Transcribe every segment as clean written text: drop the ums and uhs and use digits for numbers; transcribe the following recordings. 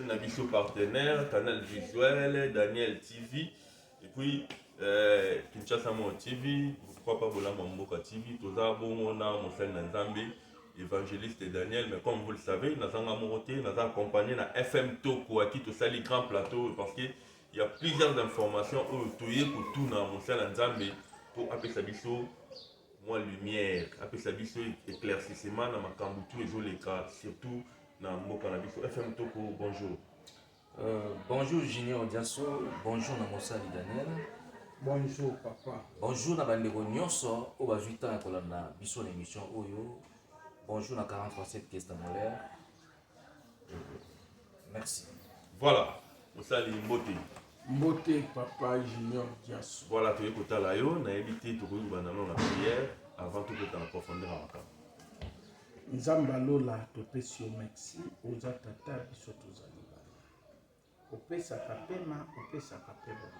Nabiso partenaire, Canal Visuel, Daniel TV, et puis Kinshasa Mon TV, pourquoi pas Bola Mamboka TV, Toza Bomona, Monsel Nzambe, évangéliste Daniel, mais comme vous le savez, nous avons amoroté, nous avons accompagné la FM Toko, qui tout ça les grands plateaux, parce qu'il y a plusieurs informations où pour tout dans Monsel Nzambe, pour appeler ça biso, moi lumière, appeler ça biso éclaircissement dans ma camboutou et les cas, surtout dans mon cannabis. FM Toko, bonjour. Bonjour Junior Diasso, bonjour Namosa Daniel. Bonjour papa. Bonjour na bandeko nyonso o bazwita na kolanda biso na émission oyo. Bonjour na 43 Kesta Molaire. Merci. Voilà, on salue Mbote. Mbote papa Junior Diasso. Voilà, tu es côté là yo, na évité tout le monde dans la prière avant tout que tu en profondeur en cas. Nzamba lola topesi yo merci oza tata biso tozali bana. Opesaka pema, opesaka pema.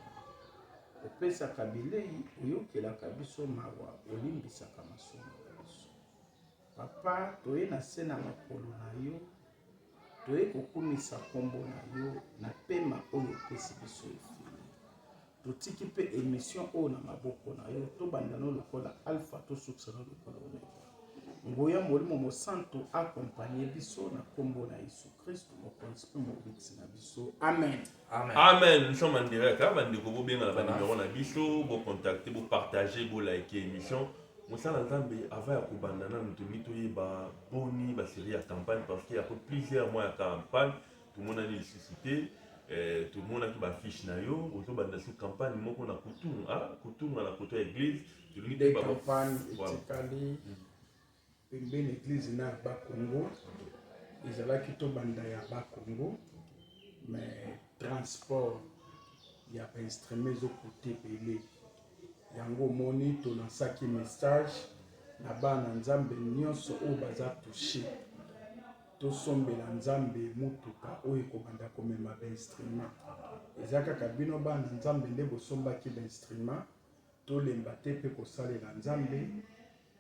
Opesaka bilei oyokelaka biso mawa olimbisaka masumu na biso. Papa toye na se na makolo na yo, toye kokumisa kombo na yo na pema oyo opesi biso efili. Totiki mpe émission oyo na maboko na yo tobanda no lokola alpha tosukisa no lokola omega. Ngoya molimo mosanto accompagné biso na kombo na Yesu Christ mokonzi mpe mobikisi na biso. Amen. Amen. Amen. Nous sommes en direct. Avant de vous bien la numéro na biso, vous contacter, vous partager, vous liker l'émission. Moussa Nzambe avant ya kubandana nutumito yeba boni ba série ya campagne parce qu'il y a plusieurs mois de campagne, tout le monde a dit suscité, tout le monde a qui ba fiche na yo, auto banda sous campagne moko na kutung, kutung na koto église, tout le monde ba campagne etikali. Pembeni église na ba Congo ezalaki to banda ya ba Congo mais transport ya ba instrument zo côté belé yango moni to lansaki message na bana nzambe nyonso o baza touché to sombela nzambe mutuka oyo ko banda komema ba instrument ezaka kabino bana nzambe nde bosombaki ba instrument to lemba te pe ko salela nzambe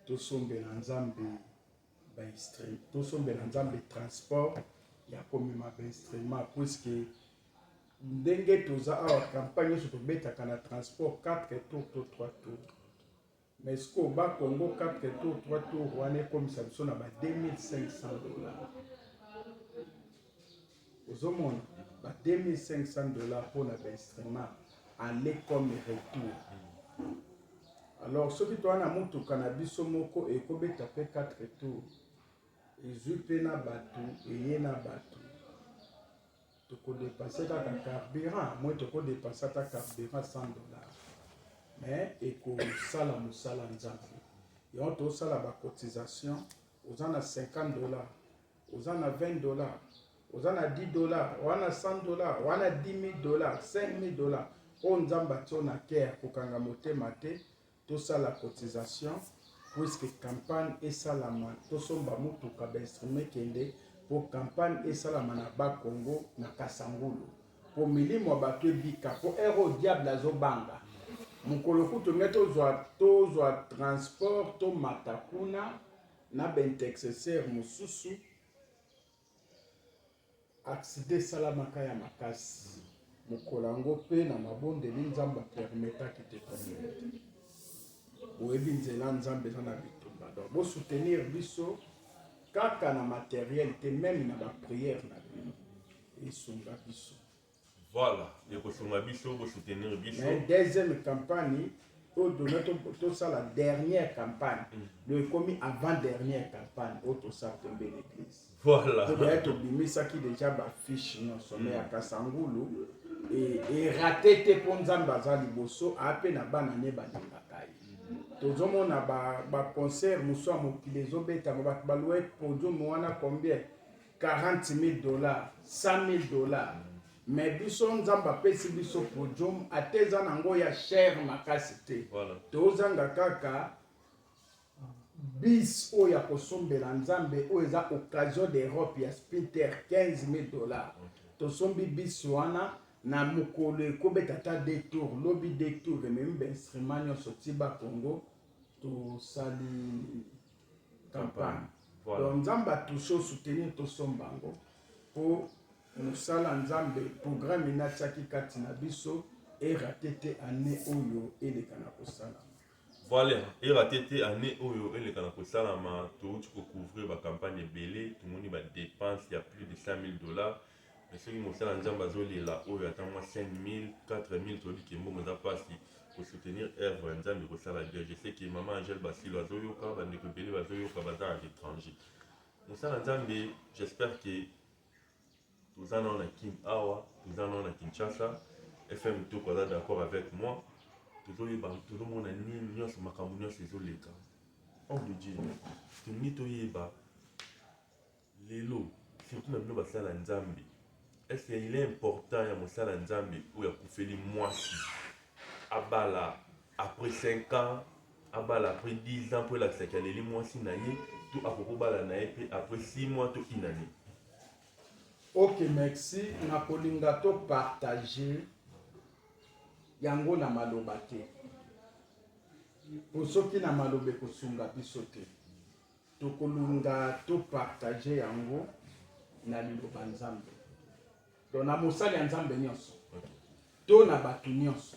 tosombela nzambe ba instrument tosombela nzambe transport ya komema ba instrument puisque ndenge toza awa campagne nyonso tobetaka na transport 4 tours to 3 tours mais ce ba Congo 4 tours 3 tours wana ekomisa biso na ba $2500 ozomona ba $2500 mpona ba instrument aller comme retour. Alors, ceux qui ont mutuka na biso moko ekobeta pe 4 tours. Ezui pe na batu, eye na batu. Toko dépasser ta carburant, moi toko dépasser ta carburant $100. Mais eko sala musala nzambe. Yon to sala ba cotisation, ozana $50, ozana $20, ozana $10, wana $100, wana $10,000, $5,000. On nzamba tona care kokanga motema te. Tout ça la cotisation puisque campagne et salama tout somba mutuka ba instrument kende pour campagne et salama na ba Congo na Kasangulu pour milimo bato bika pour ero diable azobanga mukolo kuto ngeto zwa transport to matakuna na bentexeser mususu accident salama kaya makasi mukolango pe na mabonde nzamba permettre ki te communauté. Oyebi nzela nzambe na bitumba donc bo soutenir biso kaka na matériel te même na ba prière na bino esunga biso. Voilà, il faut soutenir biso, bo soutenir biso. Mais deuxième campagne au donner to ça la dernière campagne le commis avant dernière campagne auto ça tomber l'église. Voilà. To doit être bimisa qui déjà ba fiche non sommet à Kasangulu et raté te pour nzamba za liboso ape na bana ne ba ndakayi. Tozomona ba concert muso mokili ezobeta bato baloué podium wana combien $40,000 $100,000 mais biso nzamba pesi biso podium ateza nango ya cher makasi te. Voilà. Tozanga kaka bis oya kosombela nzambe oyo eza occasion d'Europe ya spinter $15,000. Tosombi bis wana na mukolo ekobeta ta détour lobi détour même ben instrument nyonso tiba Congo to sali campagne. Donc nzamba touche soutenir to sombango pour mosala nzambe programme inatiaki kati na biso eraté te année oyo eleka na kosalama. Voilà, eraté te année oyo eleka na kosalama, touti couvrir ba campagne belé, tout le monde ba dépense, il y a plus de $100,000. Mais ceux qui mosala nzambe azolela oyo atangwa 5,000, 4,000 todi kembo moza pasi pour soutenir œuvre nzambe kosala bien. Je sais que maman Angèle Basilo azoyoka, bandeko belé bazoyoka baza à l'étranger. Mosala nzambe, j'espère que tous en a Kim Awa, tous en a Kinshasa, FM tout quoi d'accord avec moi. Tout le monde a ni nyos makambo ces oleka. On de Dieu. Tout ni to yeba. Lelo, surtout na bino basala nzambe. Est-ce qu'il est important ya mosala nzambe ou ya kufeli mwasi? Abala après 5 ans, abala après 10 ans pour la sekaleli mwasi na ye, tout apoko bala na ye après 6 mois tout une année. Ok, merci. Na kolinga to partager yango na maloba te. Po soki na malobe kosunga biso te. To kolunga to partager yango na liloba nzambe. To na mosali ya nzambe nyonso. To na batu nyonso.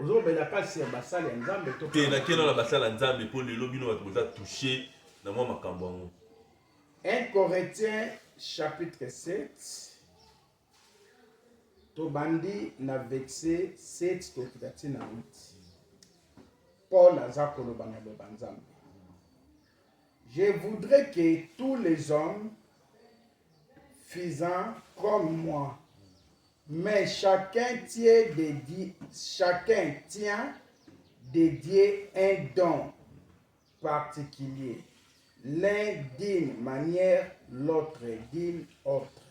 Ozo bela kasi ya basali ya nzambe to. Te na keno na basali ya nzambe po lelo bino bato boza touché na mwa makambo yango. 1 Corinthiens chapitre 7. Tobandi na verset 7 tokitati na 8. Paul aza koloba na loba nzambe. Je voudrais que tous les hommes faisant comme moi, mais chacun tient dédié un don particulier, l'un d'une manière, l'autre d'une autre.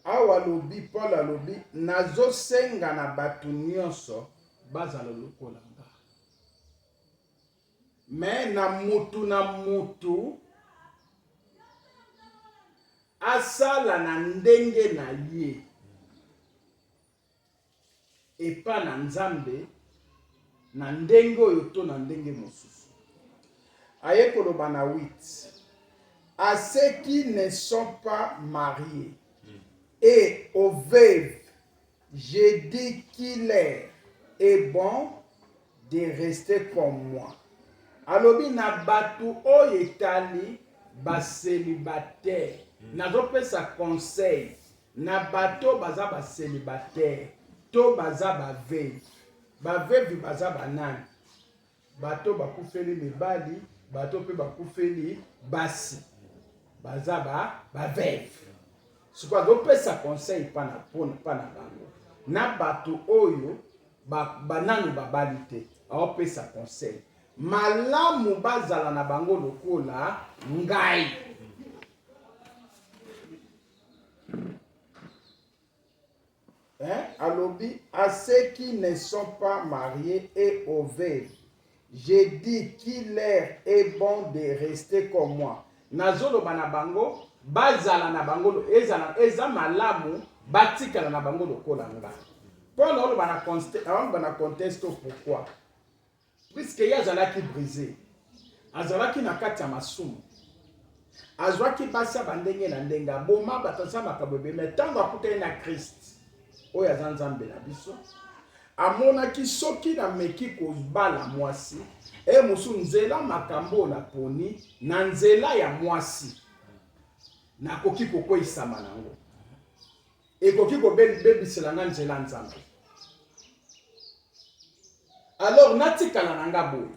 Awa lobi Paul alobi nazo senga na batu nyonso bazala lokola nga. Mais na mutu asala na ndenge na ye epa na nzambe na ndenge oyo to na ndenge mosusu. Aye koloba na 8. À ceux qui ne sont pas mariés et aux veuves, je dis qu'il est bon de rester comme moi. Alobi na batu oyo etali ba célibataire. Nazopesa conseil na bato baza ba célibataire to baza ba veuve. Ba veuve baza banani? Bato bakufeli mibali, bato pe bakufeli basi. Baza ba veuve. Siko azopesa conseil pana bango. Na bato oyo bananu babali te. Aopesa conseil. Malamu bazala na bango lokola ngai. Alobi, à ceux qui ne sont pas mariés et aux veuves, j'ai dit qu'il est bon de rester comme moi. Nazolo bana bango, bazala na bango, eza malamu, batikala na bango lokola nga. Paul olo bana conteste pourquoi? Puisque yazalaki brisé, azalaki na kati ya masumu. Azwaki basa bandenge na ndenga, boma batasa makabebe, mais tango akutani na Christ. Oyo aza nzambe na biso amonaki soki na meki kozbala mwasi mosu nzela makambo na poni na nzela ya mwasi nakoki kokoyisama nango ekoki kobebisela nga nzela nzambe. Alors natikala na nga boye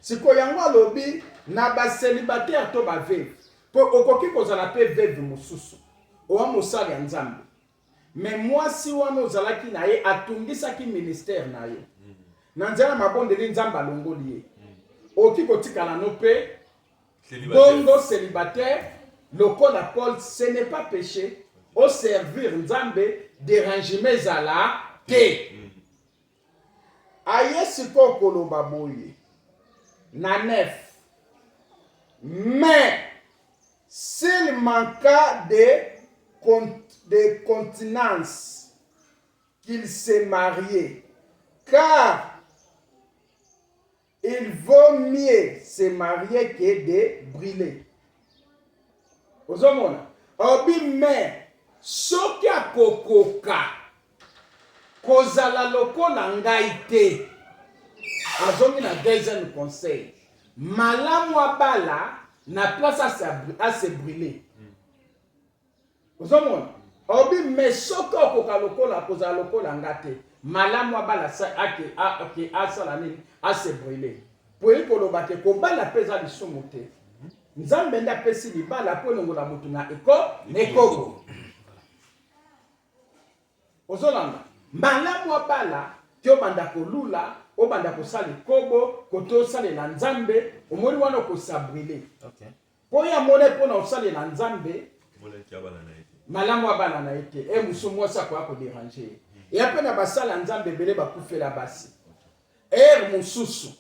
siko yango alobi na bacélibataire to baveuve po okoki kozala pe veuve mosusu owa mosali ya nzambe. Mais moi si wana ozalaki na ye atungisaki ministère na yo na nzela mabondeli nzamba longoli ye oki kotikala no pe bongo célibataire lokola Paul. Ce n'est pas péché au servir nzambe dérangement ezala te. Aye siko koloba boye na 9. Mais s'il manqua de continence qu'il s'est marié, car il vaut mieux se marier que de brûler. Ozomona obi mais soki akokoka kozala lokola ngai te azongi na deuxième conseil malamu abala na place ase brûler ozomona obi mais soki okoka lokola kozala lokola nga te malamu abala ake asala nini ase brûler po ekoloba te kobala mpe eza lisumu te nzambe nde apesi libala mpo elongola motu na ekoko ozolanda malamu abala ti obanda kolula obanda kosala ekobo kote osalela nzambe omoni wana okosabrile mpo ya mone mpona osalela nzambe malamu abala na ye te mosu mwasi akoya koderange ye eya mpe na basala nzambe ebele bakufela basi mosusu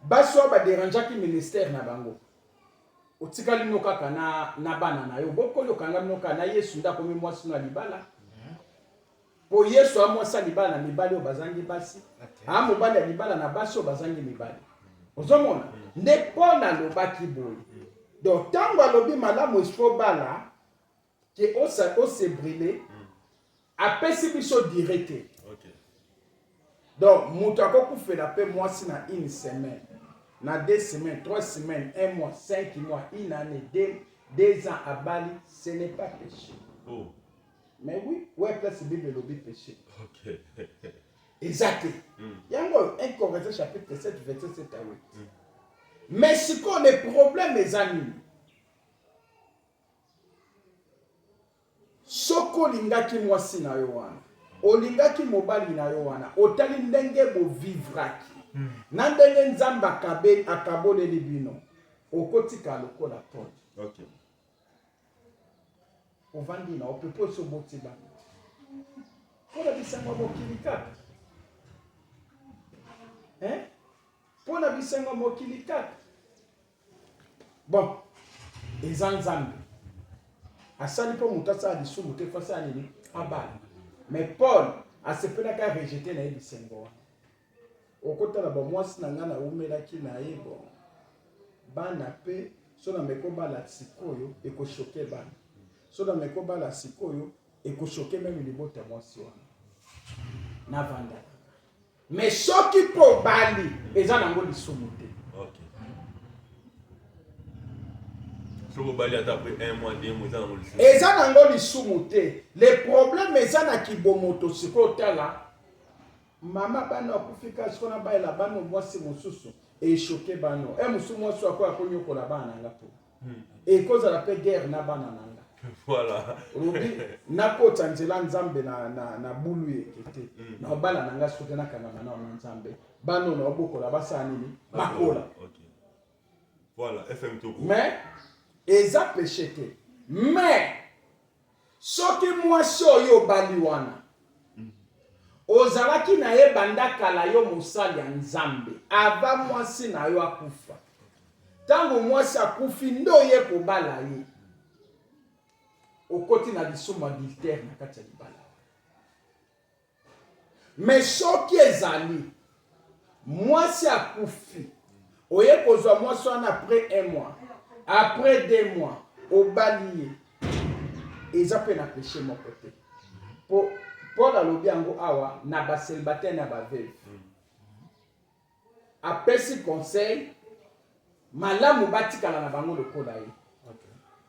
basi oyo baderangeaki ministère na bango otikali no kaka na bana na yo bokolokanga no kaka na yesu nde akomi mwasi no ya libala po yesu amwasa libala na mibali oyo bazangi basi amobali ya libala na basi oyo bazangi mibali ozomona nde Paul alobaki boye donc ntango alobi malamu esifo bala ke osebrile apesi biso direte donc moto akokufela mpe mwasi na une semaine na 2 semaines, 3 semaines, 1 mois, 5 mois, 1 année, 2 ans à Bali, ce n'est pas péché. Oh. Mais oui, ouais, place la Bible lobby péché. Ok. Exact. Il y a encore 1 Corinthiens chapitre 7, verset 7 à 8. Mais ce qu'on les problèmes, mes amis, soko lingaki mwasi na yo wana, olingaki mobali na yo wana, otali ndenge bo vivraki. Na ndenge nzambe akaboleli bino okotika lokola Paul. Okay. Ovandi na opepo so boti bana. Pona bisango mokili kaka. Pona bisango mokili kaka. Bon, eza nzambe asali po mutu asala lisumu te fasa nini abala. Mais Paul asepelaka rejeter na ye bisengo wana. Okotala ba mwasi na nga na umelaki na ye bon bana pe so na meko bala sikoyo ekoshoke bana so na meko bala sikoyo ekoshoke même libota mwasi wana na vanda mais soki po bali eza nango lisumu te. Okay. So bali ata pe 1 mois 2 mois eza nango lisumu te. Le problème eza na kibomoto sikoyo tala mama bana akufika sikona baila bana mwasi mosusu e choqué bano musu mwasi akoya konyokola bana nanga po e koza la pe guerre na bana nanga voilà robi nakota nzela nzambe na bulu ekete na bala nanga sote na kangama na nzambe bano na obokola basala nini bakola. Okay. Voilà FM tout. Mais eza péché te. Mais soki mwasi oyo bali wana ozalaki na ye banda kala yo mosali ya nzambe ava mwasi na yo akufa tango mwasi akufi ndo ye kobala ye okoti na lisumu adultère na kati ya libala. Mais soki ezali mwasi akufi oye kozwa mwasi wana après 1 mois après 2 mois obali ye eza pe na péché moko te. Paul alobi yango awa na ba célibataire na ba veuve. Apesi conseil malamu batikala na bango lokola ye.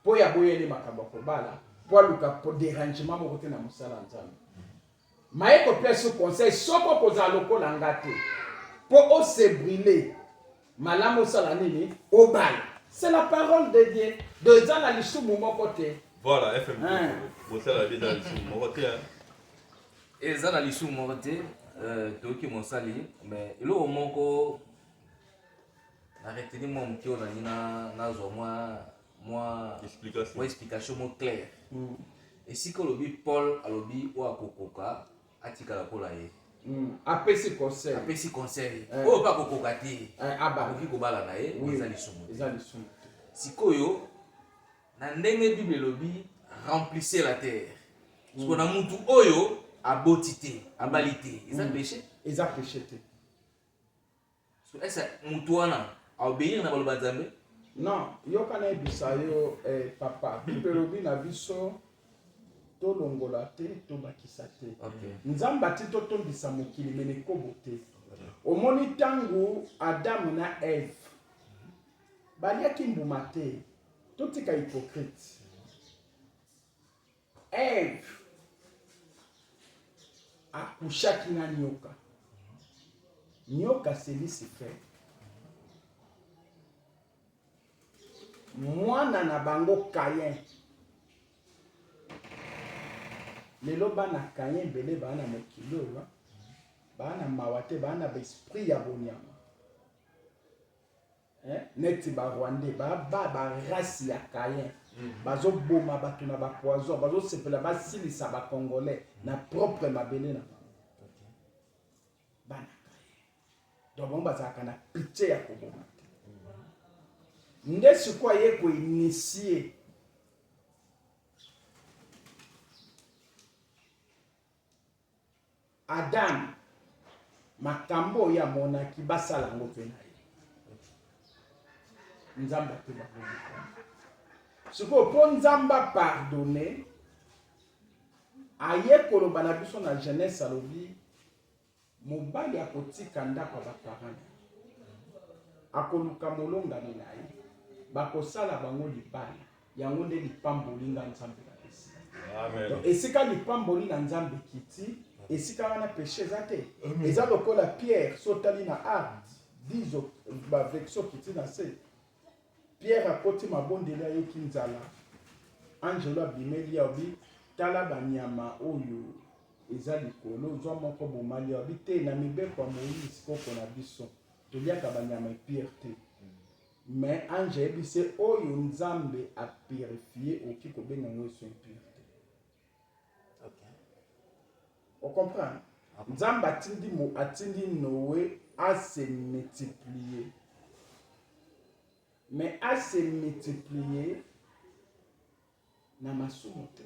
Po ya boyeli makambo kobala, po luka po dérangement moko te na musala nzambe. Maye ko pesi conseil soko koza lokola ngate. Po o se brûler malamu sala nini obala. C'est la parole de Dieu. De zana lisumu moko te. Voilà FM. Vous savez bien dans lisumu moko te. Eza na lisumu moko te toki mosali mais eloko moko na retenir moi mokio na nina nazo moi explication mo claire. Esika olobi Paul alobi o akokoka atikala kola ye. Apesi conseil. Oyo pa kokoka te. Oki kobala na ye eza lisumu. Eza lisumu. Sikoyo na ndenge Bible elobi remplissez la terre. Parce qu'on a mutu oyo abotité, abalité. Eza péché. Eza péché te. So esa mutu wana a obéir na baloba nzambe. Non, yo kana ebisa yo papa bibelobi na biso to longola te to bakisa te. Nzambe ati to tondisa mokili mene kobo te. Omoni tangu Adam na Eve baliaki mbuma te totika hypocrite. Eve akushaki na nyoka. Nyoka c'est Lucifer. Mwana na bango Caïn. Lelo bana Caïn bele bana mokilo bana mawate bana besprit ya bonyama. Neti ba Rwandais ba race ya Caïn. Bazo boma batu na ba poison, bazo sepela ba silisa ba Congolais na propre mabele na bana Caïn. Donc on bazaka na pitié ya koboma. Nde sikoa ye ko initier Adam makambo ya monaki basala ngo pe na ye. Nzamba te ba bongo. Siko po nzamba pardonner aye koloba na biso na Genèse alobi mobali akotika ndako ba parents. Akoluka molonga na ye. Bakosala bango libala yango nde lipamboli nga nzambe na pesi. Amen. Esika lipamboli na nzambe kiti esika wana péché zate. Eza lokola Pierre sotali na art dizo ba vexo kiti na se. Pierre akoti mabondela yoki nzala. Angelo abimeli obi tala banyama oyo eza likolo zwa moko bomali obi te na mibeko ya Moïse koko na biso. Toliaka banyama epire te. Mais ange ebise oyo nzambe a purifié oki kobenga ngo so impureté. OK. On comprend? Nzambe atindi Noé à se multiplier. Mais à se multiplier na masumu te.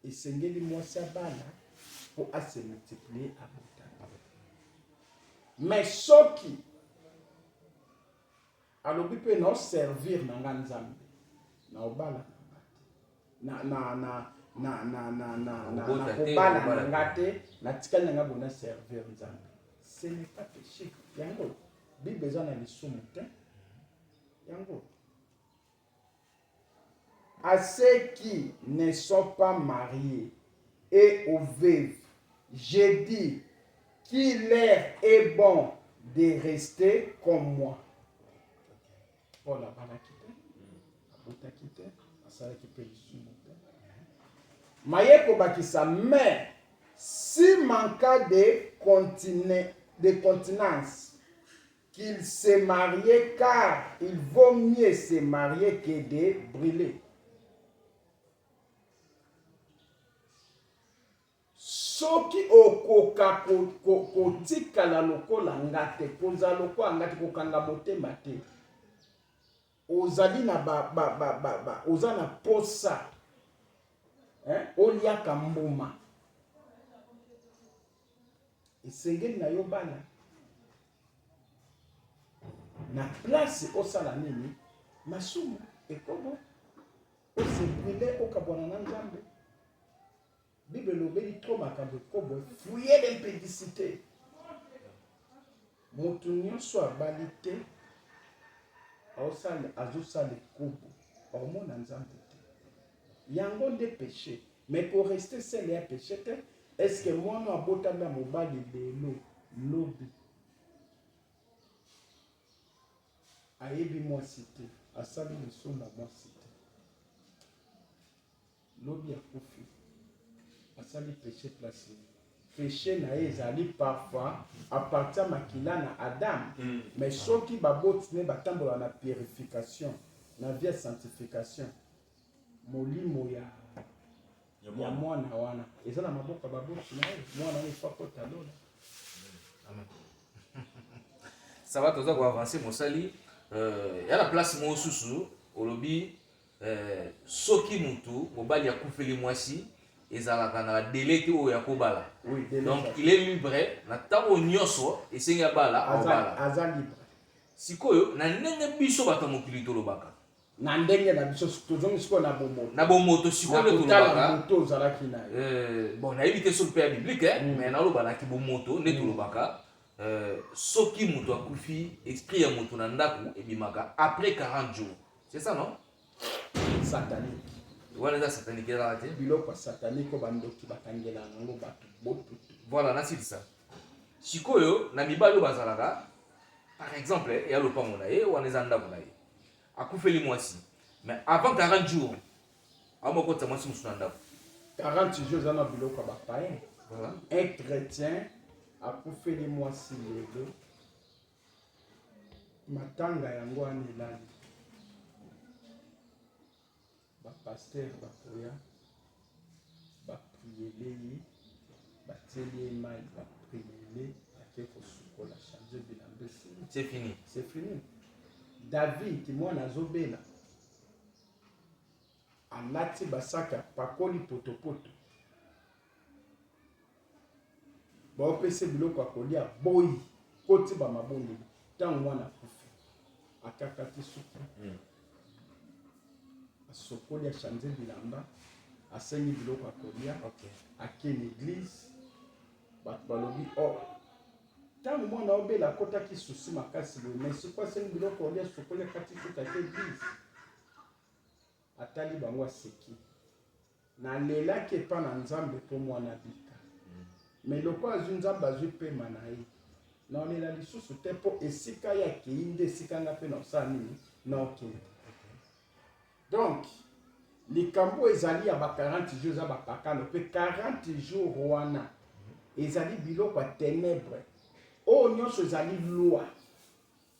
Esengeli mwasi abana pour à se multiplier à botana. Mais soki alobi pe no servir na nzambe na obala na obala na ngate na tikali na bona servir nzambe. Ce n'est pas péché. Yango Bible ezana lisumu te. Yango à ceux qui ne sont pas mariés et aux veuves, j'ai dit qu'il leur est bon de rester comme moi. Paul a balakite, abotakite, asalaki lisumu te. Mayeko bakisa, mais si manqua de continence, qu'il se mariait, car il vaut mieux se marier que de brûler. Soki okoka kotikala lokola ngate, koza lokola ngate kokanga motema te. Ozali na oza na posa. Oliaka mbuma. Esengeli na yo bana. Na place osala nini? Masumu ekobo. Ose brûler okabwana na nzambe. Bible lobeli trop makambo ekobo. Fuyez l'impudicité. Motu nyonso abali te. Azosala ekobo. Hormone na nzambe te. Yango nde péché. Mais pour rester seul et péché te, est-ce que moi no abotami ya mobali lelo lobi ayebi mwasi te, asali liso na mwasi te. Lobi akufi asali péché place. Péché na ye ezali parfois à partir makila na Adam. Mais soki baboti ne batambola na purification, na vie sanctification, molimo ya mwana wana eza na maboko baboti na ye mwana ni fa kota lola. Amen. Ça va toza ko avancer mosali ya la place mo susu olobi soki mutu mobali akufeli mwasi ezalaka na délai te oyo yakobala. Oui, donc il est libre na tango nyonso esengi abala aza libre. sikoyo na ndenge biso bato mokili tolobaka na ndenge na biso tozongi sikoyo na bomoto na bomoto sikoyo tolobaka moto ozalaki na bon nayebi te so mpe ya biblique mais nalobanaki bomoto nde tolobaka soki moto akufi esprit ya moto na ndako ebimaka après 40 jours c'est ça non satanique wana eza satanique ezalaka te biloko ya satanique oyo bandoki bakangela nango bato botutu voilà nasilisa sikoyo na mibali oyo bazalaka par exemple eya lopango na ye wana eza ndako na ye akufeli mwasi mais avant 40 jours aomokotisa mwasi mosusu na ndako 40 jours eza na biloko ya bapayen voilà. Un chrétien akufeli mwasi lelo matanga yango wana elali bapaster bakoya bapriele ye batieli ye mai bapriele ake kosukola change bilambe c'est fini c'est fini. David mwana azobela alati basaka pakoli potopoto baopesa biloko ya kolia boyi koti bamabondeli ntango mwana akufi akakati suki asokoli achange bilamba asengi biloko ya kolia ake na eglise bato balobi ntango mwana obela akotaki susi makasi boye mais sikoyo asengi biloko ya kolia asokoli akati suki ake eglise atali bango aseki nalelaki epa na nzambe mpo mwana bika mais loko azwi nzambe azwi pema na ye naolela lisusu te mpo esika ye akei nde esika nga mpe na osala nini naokende donc likambo ezali ya ba 40 jours eza bapakano mpe 40 jours wana ezali biloko ya ténèbre oyo nyonso ezali loi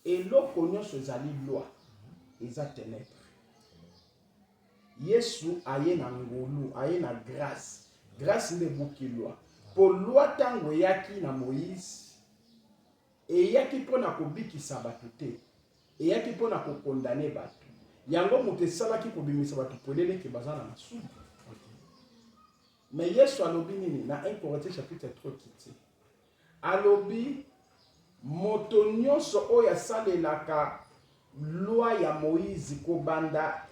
eloko nyonso ezali loi eza ténèbre. Yesu aye na ngolu aye na grâce nde buki loi po loi ntango eyaki na Moïse eyaki mpona kobikisa bato te eyaki mpona kokondane bato yango moto esalaki kobimisa bato poleleke baza na masumu mais Yesu alobi nini na 1 Corinthiens chapitre 3 kiti alobi moto nyonso oyo asalelaka loi ya Moïse kobanda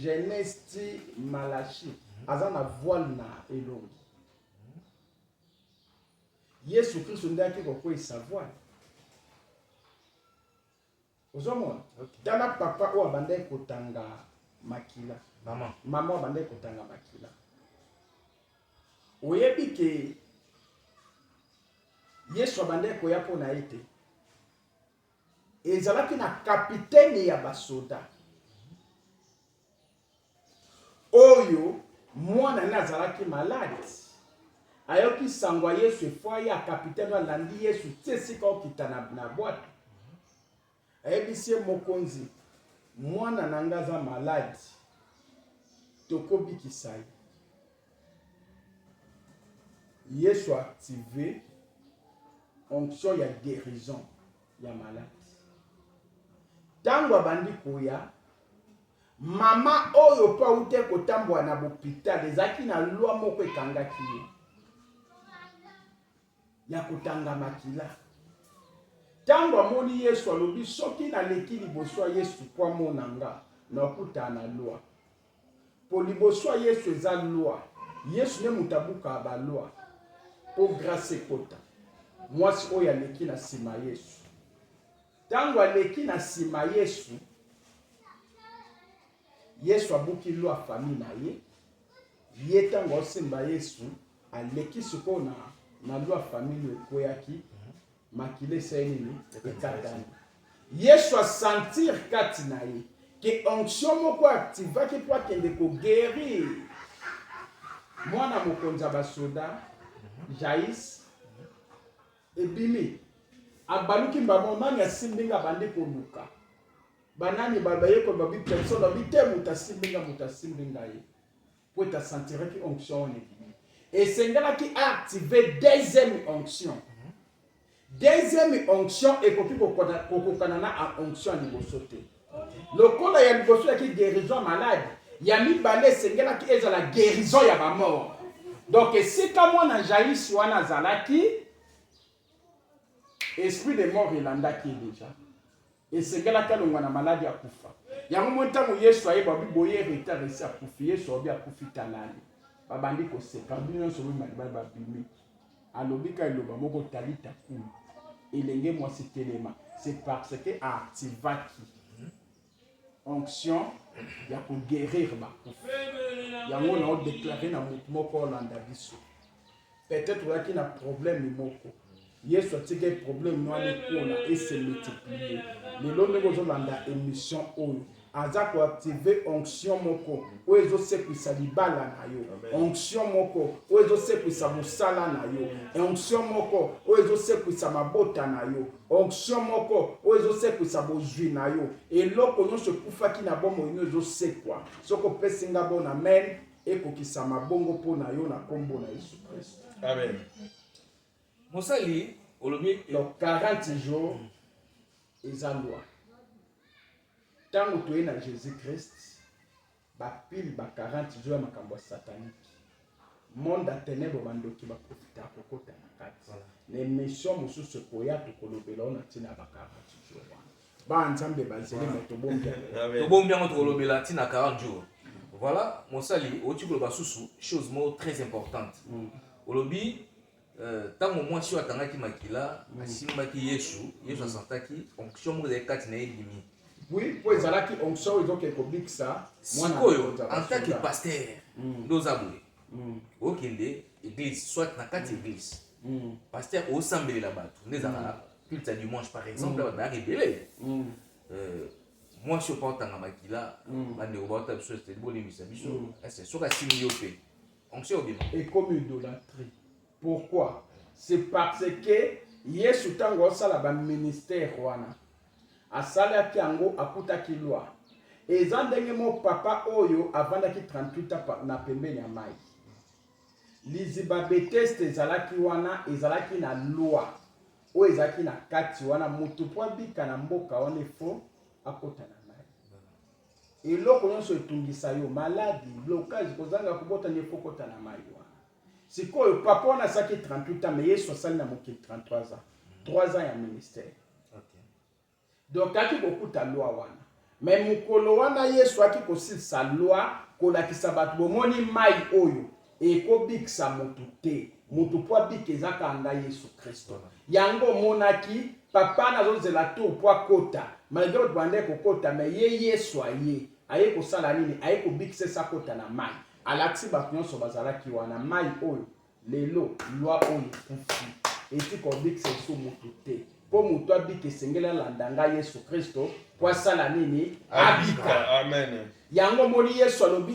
Genèse ti Malachi aza na voile na elongi. Yesu Kristo nde aki kokweyisa voile ozomona tala papa oyo abandaki kotanga makila mama oyo abandaki kotanga makila oyebi ke Yesu abandaki koya mpo na ye te ezalaki na kapitene ya basoda oyo mwana ne azalaki malade ayoki sango ya Yesu efwa ya kapitene alandi Yesu ti esika okita na bwato ayebisi ye mokonzi mwana na nga aza malade tokobikisa ye. Yesu active onction ya guérison ya malade ntango abandi koya mama oyo mpo aute kotambola na bopital ezalaki na lwa moko ekangaki ye ya kotanga makila ntango amoni Yesu alobi soki naleki liboso ya Yesu mpo amona nga nakutana na lwa po liboso ya Yesu eza lwa Yesu nde moto abukaka balwa mpo grâce ekota mwasi oyo aleki na nsima Yesu ntango aleki na nsima Yesu Yesu abuki lwa famille na ye ye ntango aosemba Yesu aleki sikoyo na lwa famille ekweyaki makila esali nini ekatani Yesu asentir kati na ye ke onction moko activaki mpo akende koguérir mwana mokonzi ya basoda Jaïs ebimi abaluki mbamo nani asimbinga bande koluka banani babayeko babi personne babi te moto asimbinga ye po eta sentiraki onction wana ebimi esengelaki activer deuxième onction ekoki kokokana na onction ya liboso te lokola ya liboso yaki guérison malade ya mibale esengelaki ezala guérison ya bamort donc esika mwana Jaïs wana azalaki esprit de mort elandaki déjà esengelaki alongwa na maladi akufa yango mo ntango yesu ayeba biboye retard esi akufi yesu obi akufi talali babandi koseka bino nyonso obi malibali babimi alobi ka eloba moko talita kumi elenge mwasi telema c'est parce que activaki onction ya koguérir bakufi yango na odéclare na motu moko olanda biso peut-être oyaki na problème moko yesu atiki problème wana ekona ese multiplier lelo ndenge ozolanda émission oyo aza koactive onction moko oyo ezosekwisa libala na yo onction moko oyo ezosekwisa mosala na yo onction moko oyo ezosekwisa mabota na yo onction moko oyo ezosekwisa bozwi na yo eloko nyonso ekufaki na bomoi ino ezosekwa soki opesi nga bona amen ekokisa mabongo mpo na yo na nkombo na yesu kristo Amen. Mosali, olobi donc 40 jours eza loi ntango toye na jésus christ bapile ba 40 jours ya makambo ya satanique monde ya ténèbre bandoki baprofita kokota na kati na émission mosusu ekoya tokolobela o na ntina ba 40 jours wana banzambe bazeli me tobombi yango tokolobela ntina 40 jours. Voilà, Mosali, oti koloba susu chose mo très importante. Olobi tango mwasi oyo atangaki makila asimbaki yesu asantaki onction moko ezali kati na ye ebimi. Oui, po ezalaki onction oyo ezokende kobikisa sikoyo en tant que pasteur nde oza boye okende église soit na kati église pasteur osambelela bato nde ezalaka culte ya dimanche par exemple bato bayaka ebele mwasi oyo mpa otanga makila bandeko baota biso eteli bolimisa biso soki asimbi yo mpe onction obima ekomi idolâtrie. Pourquoi? C'est parce que yesu ntango osala baministère wana asalaki yango akutaki loi eza ndenge mo papa oyo avandaki 38 ans na pembeni ya mai liziba beteste ezalaki wana ezalaki na loi oyo ezalaki na kati wana motu po abika na mboka wana efo akota na mai eloko nyonso etungisa yo maladi blocage kozanga kobota ni efo kota na mai wana sikoyo papa wana asalaki 38 ans mais yesu asali na mokili 33 ans 3 ans ya ministère. Donc aki kokuta loi wana mais mukolo wana yesu aki kosilisa loi kolakisa bato bomoni mai oyo ekobikisa motu te motu po abika ezaka nga yesu kristo yango monaki papa nazozela tour po akota malgré bato bande kokota mais ye yesu aye kosala nini aye kobikisa esa kota na mai alakisi bato nyonso bazalaki wana mai oyo lelo loi oyo ekufi eti kobikisa eso motu te po moto abika esengeli alanda nga yesu kristo po asala nini abika. Amen. Yango moni yesu alobi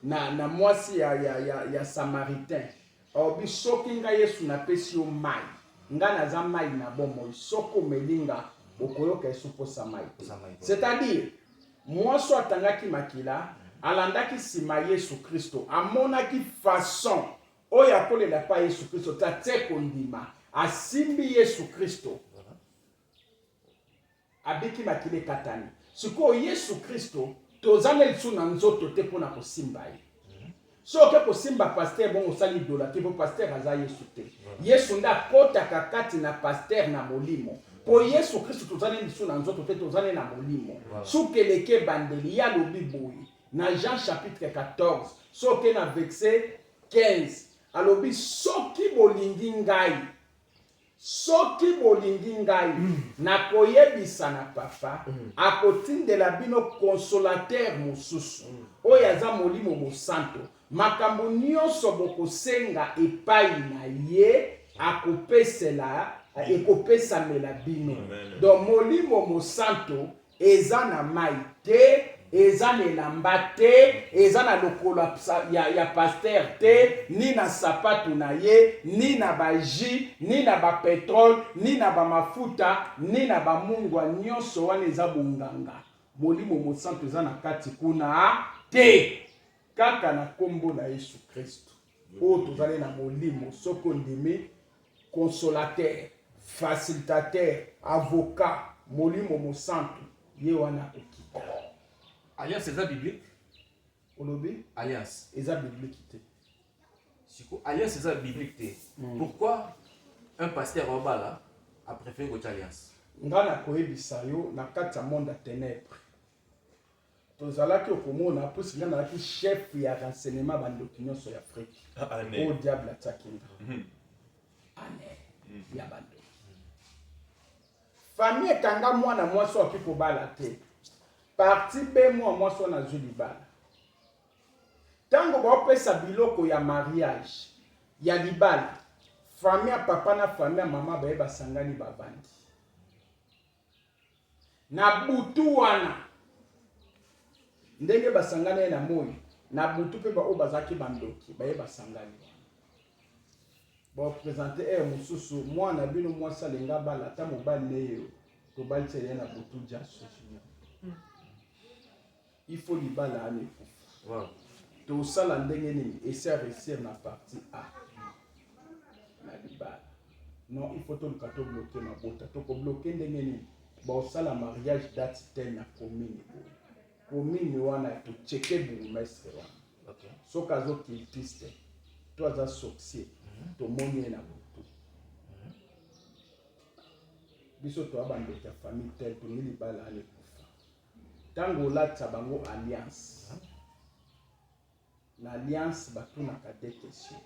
na mwasi ya samaritain obi soki nga yesu napesi yo mai nga naza mai na bomoi soki omelinga okoyoka esuposa mai. C'est-à-dire mwasi atangaki makila alandaki nsima yesu kristo amonaki façon oyo akolela pa yesu kristo tatie kondima asimbi yesu kristo abiki makila ekatani sikoyo yesu kristo tozana lisu na nzoto te mpona kosimba ye soki kosimba paster bongo osali idolâtrie po paster aza yesu te yesu nde akotaka kati na paster na molimo po yesu kristo tozana lisu na nzoto te tozana na molimo soki eleki ebandeli ye alobi boye na Jean chapitre 14 soki na verset 15 alobi soki bolingi ngai nakoyebisa na papa akotindela bino consolateur mosusu oyo aza molimo mosanto makambo nyonso bokosenga epai na ye ekopesamela bino. Donc molimo mosanto eza na mai te eza na elamba te eza na lokolo ya paster te ni na sapato na ye ni na baji ni na bapetrole ni na bamafuta ni na bamungwa nyonso wana eza bonganga molimo mosanto eza na kati kuna te kaka na nkombo na yesu kristo oyo tozali na molimo soki ondimi consolateur facilitateur avocat molimo mosanto ye wana okita. Alliance eza biblique. Olobi alliance eza biblique te. Siko alliance eza biblique te. Pourquoi un pasteur Obala a préféré votre alliance? nga na koyebisa yo na kati ya monde ya ténèbre tozalaki okomona pusi nga nazalaki chef ya renseignement bandoki nyonso ya Afrique oyo diable atiaki nga ane ya bandoki famille ekanga mwana mwasi oyo akoki kobala te parti be mwa mwasi oyo nazwi libala ntango baopesa biloko ya mariage ya libala famille ya papa na famille ya mama baye basangani bavandi na butu wana ndenge basangani na moi na butu mpe baoyo bazalaki bandoki baye basangani baopresente mosusu mwana bino mwasi alenga bala ata mobali neyo tobali tie na butu jaso il faut libala ane ekufa tosala ndenge nini esi aresir na partie A na libala non il faut toluka tobloke mabota tokobloke ndenge nini baosala mariage date tel na commune commune wana tocheke bourgmestre wana soki azokiltiste to aza sorcier tomoni ye na butu biso toya bandoki ya famille tel tongi libala ane kufa ntango olatisa bango alliance na alliance batunaka des questions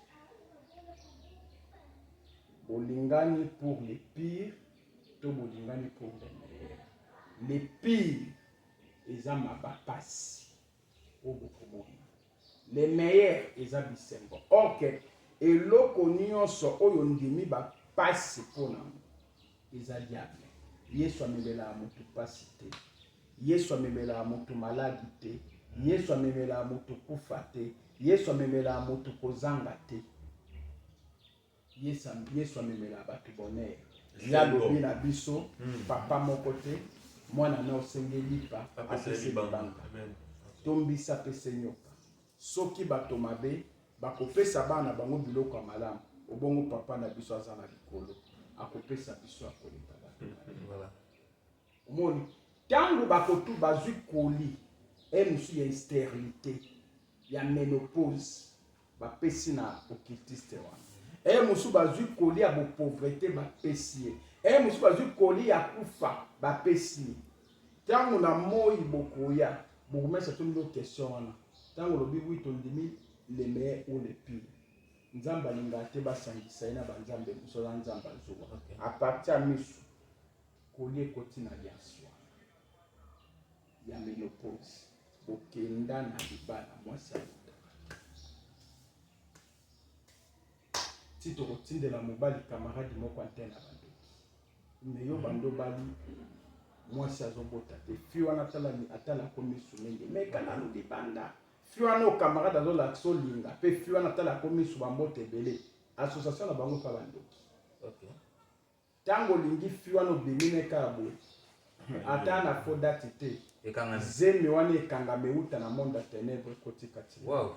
bolingani pour les pires to bolingani pour les meilleurs les pires eza mabapasi oyo bokomona les meilleurs eza bisembo orke eloko nyonso oyo ndimi bapasi mpona eza diable yesu amebelaka motu pasi te yesu amebelaka motu maladi te yesu amebelaka motu kufa te yesu amebelaka motu kozanga te yesu amebelaka bato bonheur ya lobi na biso papa moko te mwana na osengeli pa apese libanga tombisa apese nyoka soki bato mabe bakopesa bana bango biloko ya malamu obongo papa na biso aza na likolo akopesa biso akoleka bato omoni ntango bakotu bazwi koli mosu ya stérilité ya ménopause bapesi na occultiste wana mosu bazwi koli ya bopauvreté bapesi ye mosu bazwi koli ya kufa bapesi ye ntango na moi bokoya bokomesa tondi question wana ntango lobi wi tondimi le meilleur ou le pire nzambe alingaka te basangisa ye na banzambe mosu aza nzambe azuwa aparti ya misu koli ekoti na liasi wana ya ménopause bokenda na libala mwasi aluta ti tokotindela mobali camarade moko ante na bandoki me yo bando bali mwasi azobota te fi wana atala komisu mingi mekana no libanda fi wana camarade azolakisa olinga mpe fi wana atala komisu bambote ebele association na bango mpa bandoki ntango olingi fi wana obimi meka boye ata na fo date te zemi wana ekangama euta na monde ya ténèbre ekotikati bu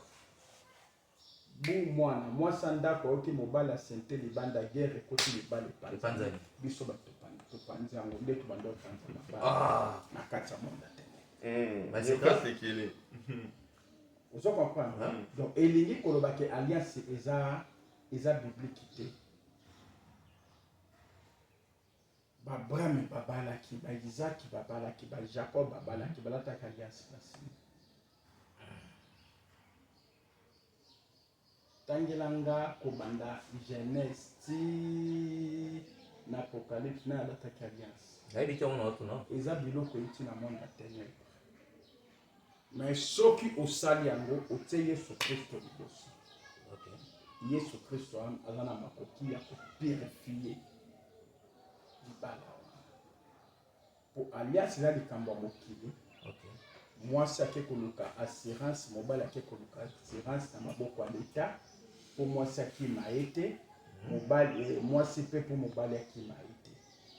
mwana mwasi ndako oyoki mobali asente libanda guerre ekoti libala epanzani biso bato topanzi yango nde tobanda opanza mabala na kati ya monde ya ténèbre ozo comprendre donc elingi koloba ke alliance eza biblique te babrahim babalaki baisaki babalaki bajacob babalaki balataka alliance basili tangelanga kobanda genèse ti na apocalypse na alataki alliance eza biloko euti na monde ya ténèbre mais soki osali yango otie yesu kristo liboso yesu kristo aza na makoki ya kopurifie libala po alliance eza likambo ya mokili mwasi ake koluka assurance mobali ake koluka assurance na maboko ya leta po mwasi akima ye te mwasi mpe po mobali akima ye te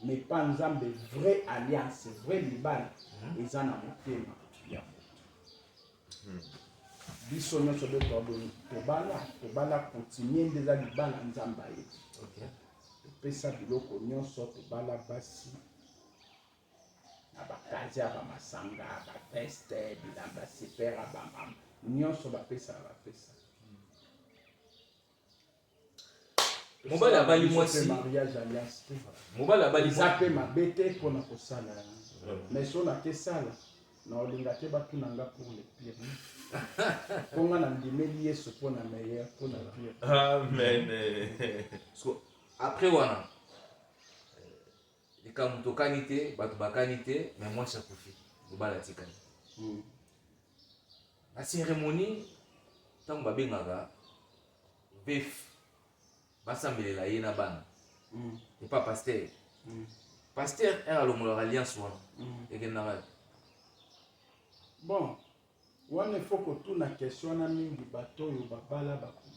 mais pa nzambe vrai alliance vrai libala eza na motema ya moto biso nyonso nde tobala continue nde eza libala nzambe ye topesa biloko nyonso tobala basi na bakazi ya bamasanga baveste bilamba sipera bamama nyonso bapesa mobali abali mwasi mariage alliance te mobali abali eza mpe mabe te mpona kosala mais so nakesala na olinga te batunanga pour le pire mponga na ndimeli yesu mpona meilleur mpona pire amen. so après wana likambo tokani te bato bakani te mais mwasi akufi mobali atikani na cérémonie ntango babengaka vef basambelela ye na bana epa paster paster alongolaka alliance wana ekendaka bon wana ifo kotuna question wana mingi bato oyo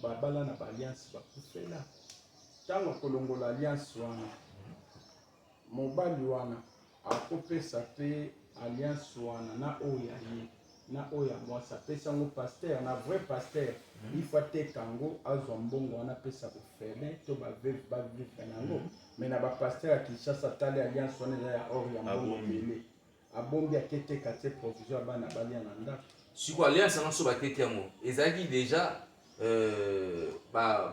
babala na baalliance bakufela ntango kolongola alliance wana mobali wana akopesa mpe alliance wana na oyo ye na oyo mwasi apesa yango paster na vrai paster ifo ateka yango azwa mbongo wana apesa bofele to bavife nango mais na bapaster ya kinshasa tali alliance wana eza ya or ya mbongo ebele abombi aketeka te provision ya bana balia na ndako siko alliance yango so baketi yango ezalaki déjà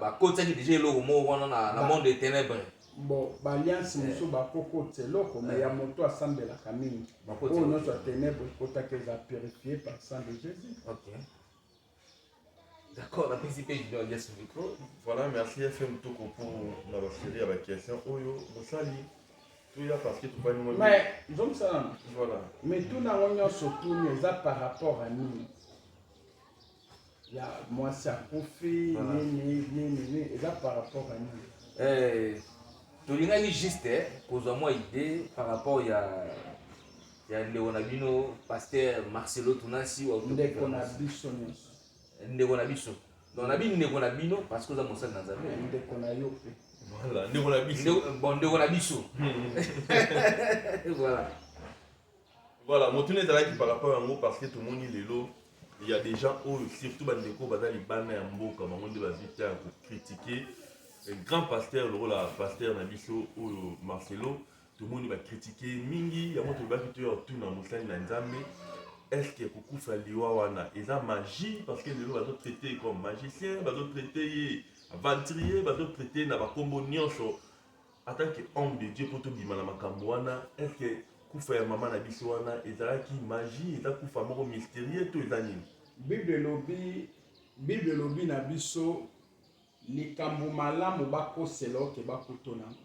bakotaki déjà eloko moko wana na monde de ténèbres bon baalliance mosusu bakokota eloko mais ya moto asambelaka mingi oyo nyonso ya ténèbre ekotaki eza purifié par sang de Jésus. Ok. D'accord, la principe je dois dire ce micro. Voilà, merci FM Toko pour la série avec question. Oyo, Mosali, tout y a parce que tu pas nous. Mais, donc ça, voilà. mais tout dans l'union surtout, mais ça par rapport à nous. Il y a moi, ça profite, et ça par rapport à nous. Tolingani juste kozwa mwa idée par rapport ya ndeko na bino pasteur Marcelo Tunasi wa ndeko na biso nyonso ndeko na biso donc na bino ndeko na bino parce que za mosali na nzambe ndeko na yo pe voilà ndeko na biso bon ndeko na biso voilà motune ezalaki par rapport à moi parce que tout le monde lelo il y a des gens surtout bandeko baza libana ya mboka bango nde bazita ya critiquer un grand pasteur le rôle pasteur Nabiso ou Marcelo tout le monde va critiquer mingi ya moto ba kitu ya tout na mosali na nzambe est-ce que kukufa liwa wana eza magie parce que les gens vont traiter comme magicien vont traiter aventurier vont traiter na ba kombo nyonso en tant que homme de Dieu pour to bima na makambo wana est-ce que kufa ya mama na biso wana ezalaki magie eza kufa moko mystérieux to eza nini Bible lobi na biso likambo malamu bakosela oke bakotona yango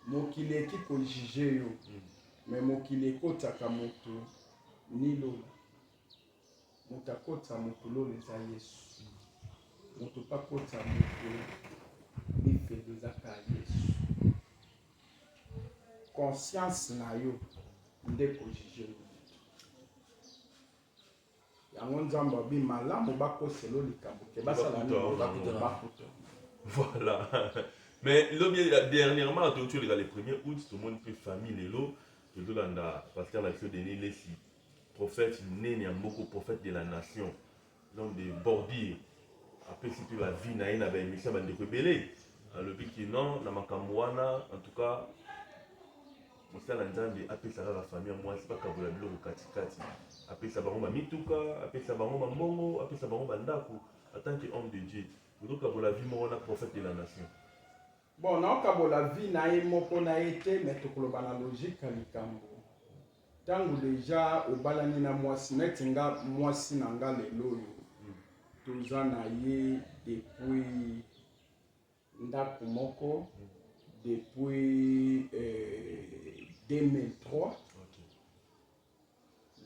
mokili eki kojuge yo me mokili ekotaka moto ni lola moto akota moto lola eza yesu moto pakota moto bifelo ezaka yesu conscience na yo nde kojuge yo yango nzambe abi malamu bakosela likambo ke basala bakuta. Voilà. Mais dernièrement, tu les premiers août, tout le monde fait famille les lots. Tout le monde a pasteur la donné les six prophètes, né beaucoup prophètes de la nation. Donc des bordiers. Après si tu la vie na ina ba émission ba de rebelle. Le but qui non na makamwana en tout cas mosala nzambe apesaka la famille moi c'est pas kabola biloko katikati apesa bango mituka apesa bango mbongo apesa bango bandako en tant que homme de Dieu vous kabola vie moko na prophète de la nation. Bon na kabola vie na ye moko na été mais tokoloba na logique likambo tango déjà obalani na mwasi netinga mwasi na nga lelo yo toza na ye depuis ndako moko depuis 2003.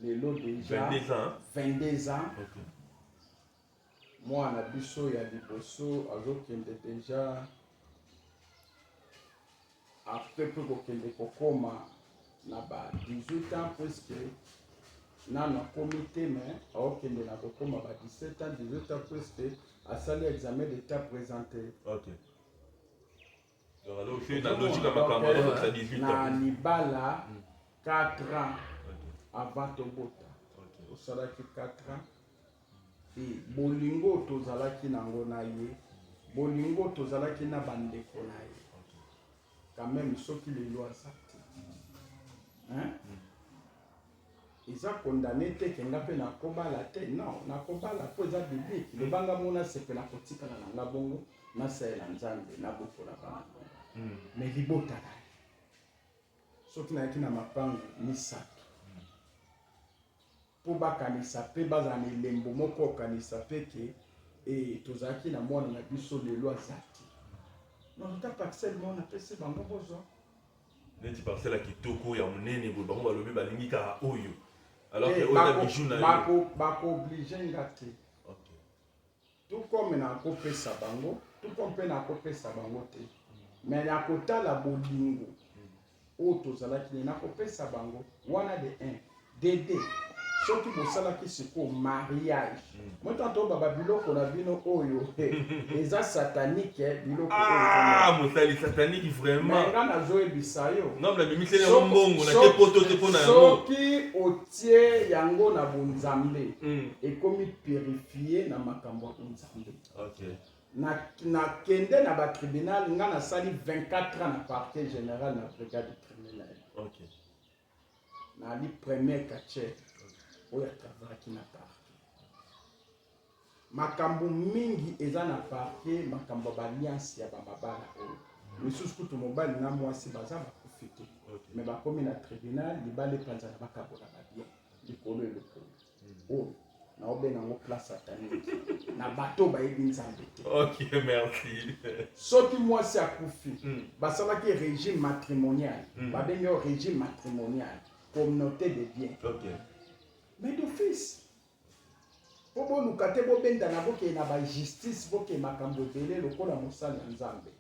Lelo déjà 22 ans. Okay. Moi na biso ya liboso azokende déjà après peu kokende kokoma na ba 18 ans presque nano comité mais okende na kokoma ba 17 ans 18 ans presque asali examen d'état présenté. OK. Donc alors c'est la logique à makambo ça 18 ans. Na libala 4 ans avant Tobota. OK. Osalaki 4 ans. Et bolingo tozalaki nango na ye. Bolingo tozalaki na bandeko na ye. Quand même soki les lois sortent. Hein? Ils ont condamné te kenga pe na kobala te. Non, na kobala po za biblique. Le banga mona sepela kotika na nga bongo. nasalela nzambe nabokola bana me libota na ye soki nayaki na mapangu misato mpo bakanisa mpe bazala na elembo moko okanisa mpe ke tozalaki na mwana na biso lelo aza te nota parcelle moko napesi bango bozwa neti parcelle ya kitoko ya monene boye bango balobi balingi kaka oyo alors que oyo eza bijou na yo bakooblige nga te tout comme nakopesa bango tout comme mpe nakopesa bango te me nakotala bolingo oyo tozalaki nakopesa bango wana de 1 de 2 soki bosalaki sikoyo mariage motanto baba biloko na bino oyo eza satanike biloko mosali satanique vraiment nga nazoyebisa yo non mais bimiseli yango mbongo na ke poto te mpona yango soki otie yango na bonzambe ekomi purifie na makambo ya bonzambe nakende na batribunal nga nasali 24 ans na parquet général na brigade criminelle nali premier quartier oyo atravaki na parquet makambo mingi eza na parquet makambo ya baliansi ya bamabala oyo misusu kutu mobali na mwasi baza bakufi te me bakomi na tribunal libala epanza na bakabola babien likolo elokolo oyo naobenga yango place satanike na bato bayebi nzambe te merci soki mwasi akufi basalaki régime matrimonial babengi yo régime matrimonial communauté de biens mais d'office po boluka te bobendana bokee na bajustice bokee makambo ebele lokola mosali ya nzambe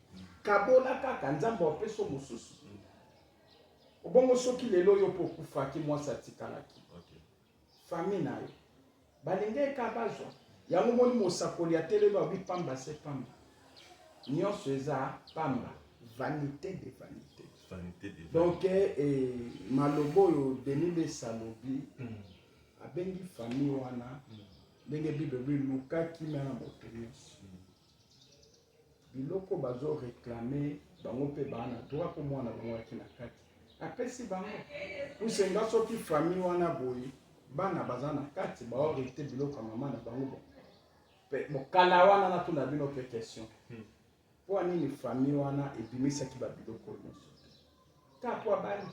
kabola kaka nzambe apeso mosusu obongo soki lelo oyo mpo okufaki mwasi atikalaki famille na yo balingi eka bazwa yango moni mosakoli atelelo abi pamba se pamba nyonso eza pamba vanité de vanité donc malobo oyo Denis Lesalobi abengi famille wana ndenge bible lukaki me na moto nyonso biloko bazo réclamer bango mpe bana droit mpo mwana bango yaki na kati apesi bango usenga soki famille wana boye bana baza na kati baorete biloko ya mama na bango bokala wana natuna bino mpe question mpo nini famille wana ebimisaki babiloko nyonso ta po abali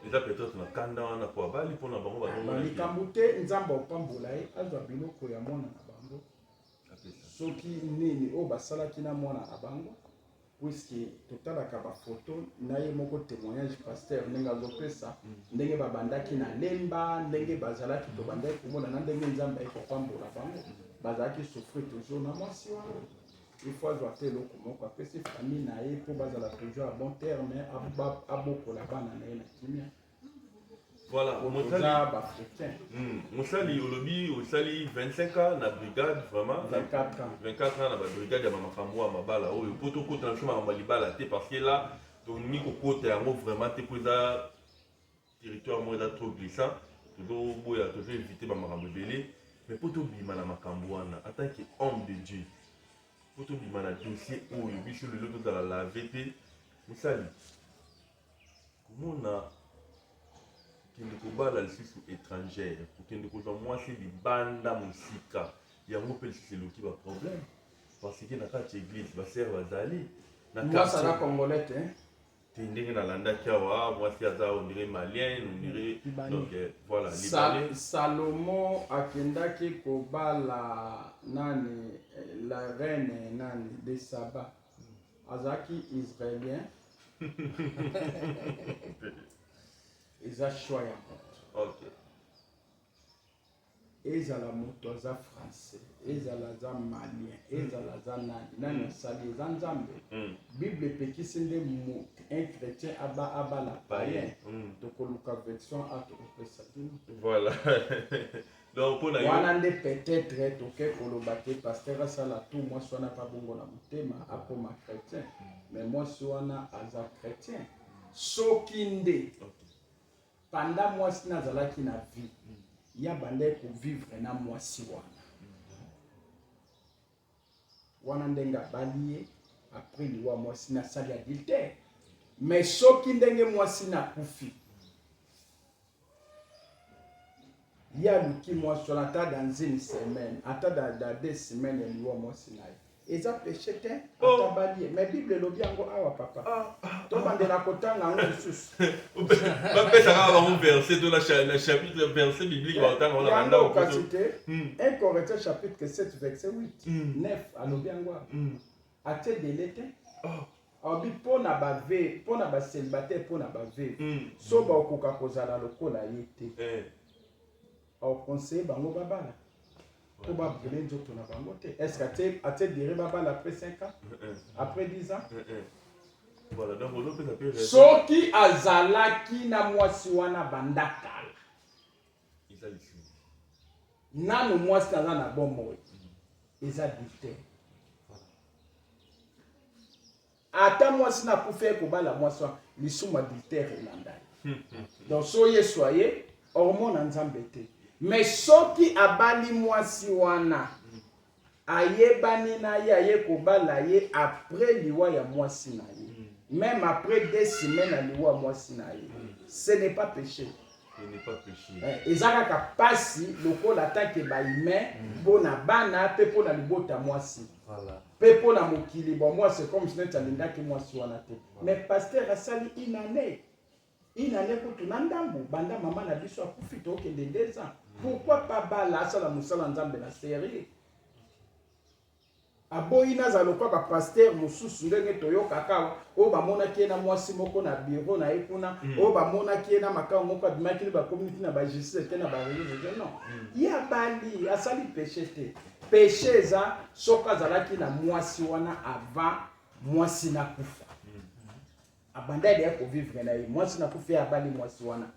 eza peut-être na kanda wana po abali mpona bango balikambo te nzambe opambola ye azwa biloko ya mwana na bango soki nini oyo basalaki na mwana na bango puisque totalaka bafoto na ye moko témoignage pasteur ndenge azopesa ndenge babandaki na lemba ndenge bazalaki tobandaki komona na ndenge nzambe ayekopambola bango bazalaki souffrir toujours na mwasi wana il faut azwa te eloko moko apesi famille na ye mpo bazala toujours à bon terme abokola bana na ye na kimia voilà mosali olobi osali 25 ans na brigade vraiment 24 ans na babrigade ya bamakambo ya mabala oyo mpo tokota na biso makambo ya libala te parce que là tolingi kokota yango vraiment te mpo eza territoire moko eza trop glissant tozoboya tozoevite bamakambo ebele mais mpo tobima na makambo wana en tant que homme de Dieu mpo tobima na dossier oyo biso lelo tozala lave te mosali komona kokende kobala lisusu étrangère kokende kozwa mwasi libanda mosika yango mpe lisusu eloki baproblème parce que na kati ya église basere bazali mwasi aza congolais te te ndenge nalandaki awa mwasi aza ondire malien ondire donc voilà libanais Salomon akendaki kobala nani la reine nani de Saba azaki israélien eza choix ya moto ezala moto aza français ezala aza malien ezala aza nani asali eza nzambe bible epekisi nde un chrétien abala païen tokoluka version a tokopesa bino voilà donc mpona yo wana nde peut-être toke koloba te paster asala tu mwasi wana pa bongo na motema akoma chrétien mais mwasi wana aza chrétien soki nde panda mwasi nazalaki na vie ya bande kovivre na mwasi wana ndenge abali ye apres liwa mwasi nasali adultère mais soki ndenge mwasi nakufi ya luki mwasi wana ata dans une semaine ata dans 2 semaines ya liwa mwasi na ye eza péché te Oh. atabali mais bible elobi yango awa papa tobandela kotanga yango lisusu bapesaka bango verset to na chapitre verset biblique baotanga wana banda yango kasi te 1 Corinthiens chapitre 7 verset 8 9 alobi yango atie dele te abi mpona baveve mpona baselibatere mpona baveve so bakoka kozala lokola ye te aokonseye bango babala po babrele nzoto na bango te est ce que atie dire babala après 5 ans après 10 ans voilà donc ozopesa pe soki azalaki na mwasi wana banda kala eza lisumu nano mwasi naza na bomoi eza adultère ata mwasi nakufa ye kobala mwasi wana lisumu adultère elandani donc so yesu aye omona nzambe te mais soki abali mwasi wana ayebani na ye aye kobala ye après liwa ya mwasi na ye même après 2 semaines à liwa mwasi na ye ce n'est pas péché. eza kaka pasi lokola atake bahumain mpona bana mpe mpona libota mwasi mpe mpona mokili bon mwasi comme sineti alingaki mwasi wana te mais paster asali inane kutu na ndambu banda mama na biso akufi tokende 2 ans pourquoi pas bala asala mosala nzambe na serie aboyi naza lokwa bapaster mosusu ndenge toyokaka oyo bamonaki ye na mwasi moko na bureau na ye kuna oyo bamonaki ye na makambo moko abimaki na bacommunauté na bajustice te na bareligio non ye abali asali péché te péché eza soki azalaki na mwasi wana avant mwasi nakufa abanda edeya kovivre na ye mwasi nakufa ye abali mwasi wana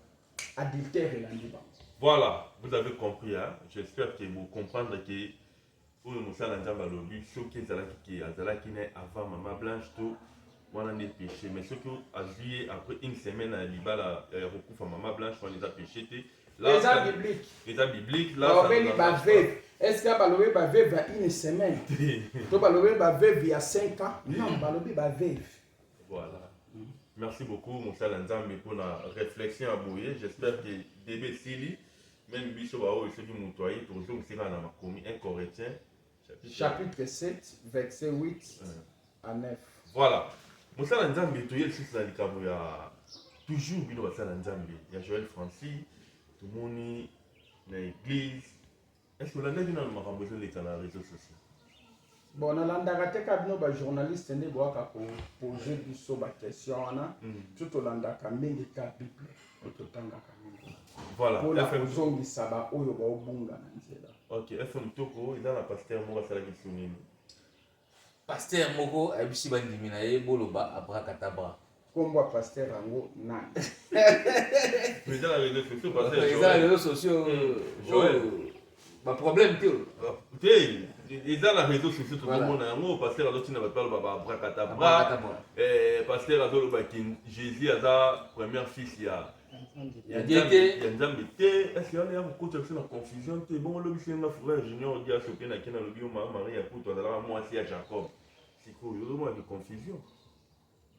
adultère elandi bango. Voilà, vous avez compris, hein? J'espère que vous comprenez que pour nous ça l'ensemble lobby choqué azalaki ne avant maman blanche tout wana ne péché mais ce que a juillet après une semaine à libala recouvre maman blanche on les a péché les bibliques là est-ce que balobe ba veuve à une semaine to balobe ba veuve il y a 5 ans non balobe ba veuve. Voilà. Merci beaucoup mon cher Nzambe pour la réflexion à bouiller. J'espère que début Sili même biso ba o ceux qui montoyer toujours c'est dans ma commis 1 Corinthiens chapitre 7 verset 8 à 9. Voilà. Mon cher Nzambe to yel sisi na likabo ya toujours bino ba cher Nzambe ya Joël Francis tout moni na église. Est-ce que vous l'avez vu dans le makambo les réseaux sociaux? Bon, nalandaka te ka bino ba journaliste nde boaka ko poser biso ba question wana tout olandaka mingi ka bible ototangaka mingi. Voilà. Pour la kozongisa ba oyo ba obunga na nzela. OK, FM Toko eza na pasteur moko asala ki sunini. Pasteur moko abisi bandimi na ye boloba abracadabra. Kombo pasteur yango nani? Mais eza na réseaux sociaux pasteur. Eza na réseaux sociaux Joël. Ba problème te. Eza na réseaux sociaux tout le monde yango pasteur azotina bato ba abracadabra. Pasteur azoloba ki Jésus aza premier fils ya Nzambe te. Est-ce qu'il y a beaucoup de confusion te bon lobi c'est na frère junior dia soké na kena lobi Marie ya kuto azala mwasi ya Jacob. Siko yo mo de confusion.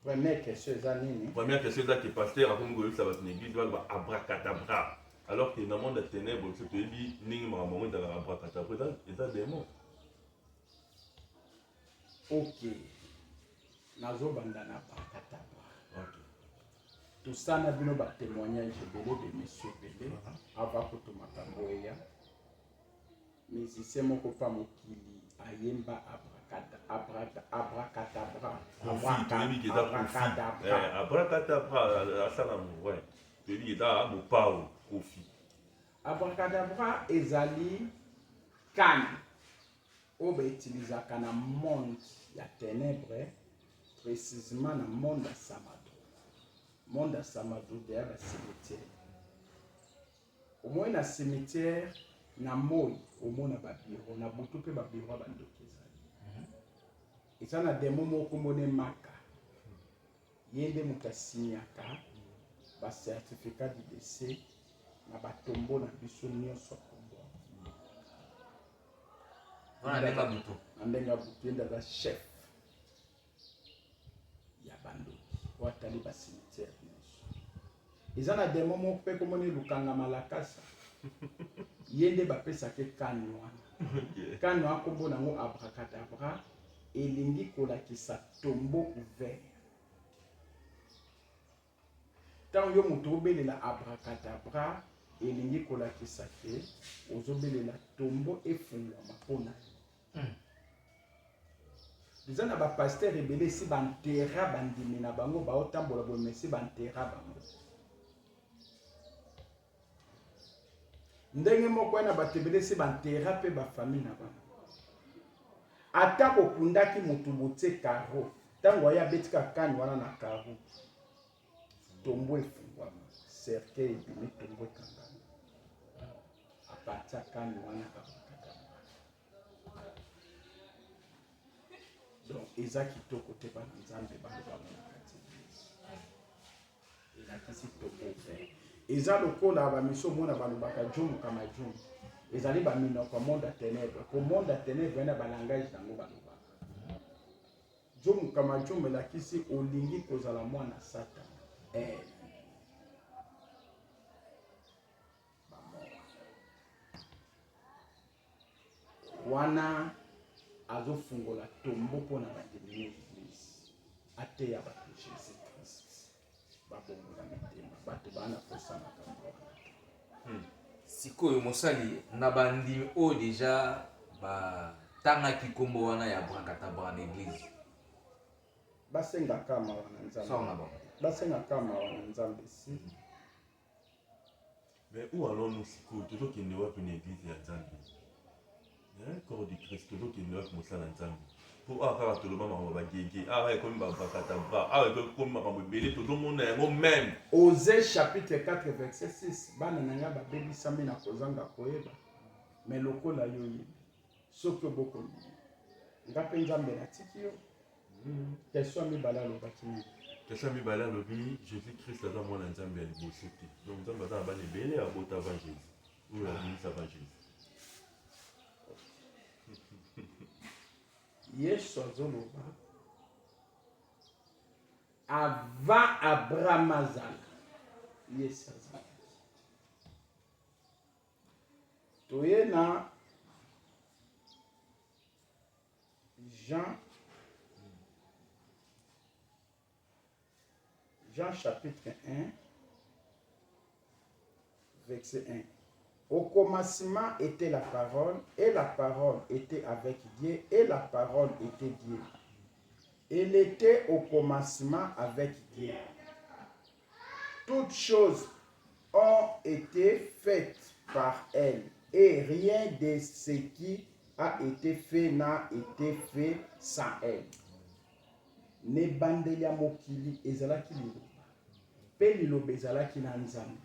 Première question eza nini? Première question eza que pasteur akongo yo sabat l'église ba abracadabra. Alors que dans le monde des ténèbres, ce que dit Ning Maman dans la abracadabra, c'est un démon. Ok. Nazo bandana abracadabra. Ok. Tout ça n'a bino ba témoignage belé de monsieur belé avant que tout makamboya. Mais si c'est mon copain mokili ayemba abracadabra. Abracadabra, ça la ouais. Tu dis là mon pao kofi. Abracadabra ezali kan obe utilisaka na monde ya ténèbres précisément na monde ya Samadou. Monde ya Samadou derrière le cimetière. Au moins na cimetière na moi au moins na babiro na butu pe babiro bandoki ezali. Eza na demo moko mone maka. Yende mutasinyaka ba certificat de décès na batombo na biso nyonso kombo. Ndenga butu. Ndenga butu nda chef ya bandoki. Watali ba cimetière nyonso. Eza na demo moko pe komoni lukanga malakasa. Yende bapesa ke kani wana. Kani wana kombo nango abracadabra elingi kolakisa tombeau ouvert. Tant yo moto obelela abracadabra elingi kolakisa ke ozobelela tombeau efungwama mpona Déjà na ba pasteur ebele si bantera bandimi na bango baotambola boye mais si bantera bango. Ndenge moko na bato ebele si bantera pe ba famille na bango. Ata kokundaki motu botie karo, tango aya betika kani wana na karo. Tombeau efungwama, cercueil ebele tombeau ekangama. Apatia kani wana donc eza kitoko te bana nzambe baloba na kati elakisi tombeau ouvert. Eza lokola bamiso mona balobaka jumu kama jumu. Ezali baminoko monde ya ténèbres. Ko monde ya ténèbres na balangage nango balobaka. Jumu kama jumu elakisi olingi kozala mwana Satan. Wana azofungola tombeau mpona bandimi l'église. Ateya bato Jésus Christ. Babongola mitema bato bana kosana makambo. Sikoyo mosali na bandimi oyo deja batangaki kombo wana ya abracadabra na église. Basenga kama wana nzambe. Sauna ba. Basenga kama wana nzambe si. Mais où allons-nous sikoyo tozokende wapi na église ya nzambe? Corps du Christ tozokende wapi mosala nzambe? Po kaka toloba makambo bagege ekomi babracadabra ekomi makambo ebele tozomona yango même. Osée chapitre 4 verset 6 bana nanga babebisami na kozanga koyeba mais lokola yo yebi soki obokomi nga mpe nzambe natiki yo. Question mibale alobaki nini? Question mibale alobi Jésus Christ aza mwana nzambe ya liboso te. Donc nzambe aza na bana ebele abota avant Jésus oyo abimisa avant Jésus. Yesu azoloba avant Abraham azala Yesu azala. Toye na Jean chapitre 1 verset 1. Au commencement était la parole, et la parole était avec Dieu, et la parole était Dieu. Elle était au commencement avec Dieu. Toutes choses ont été faites par elle, et rien de ce qui a été fait n'a été fait sans elle. Ne bandeli ya mokili ezalaki liloba, pe liloba ezalaki na nzambe,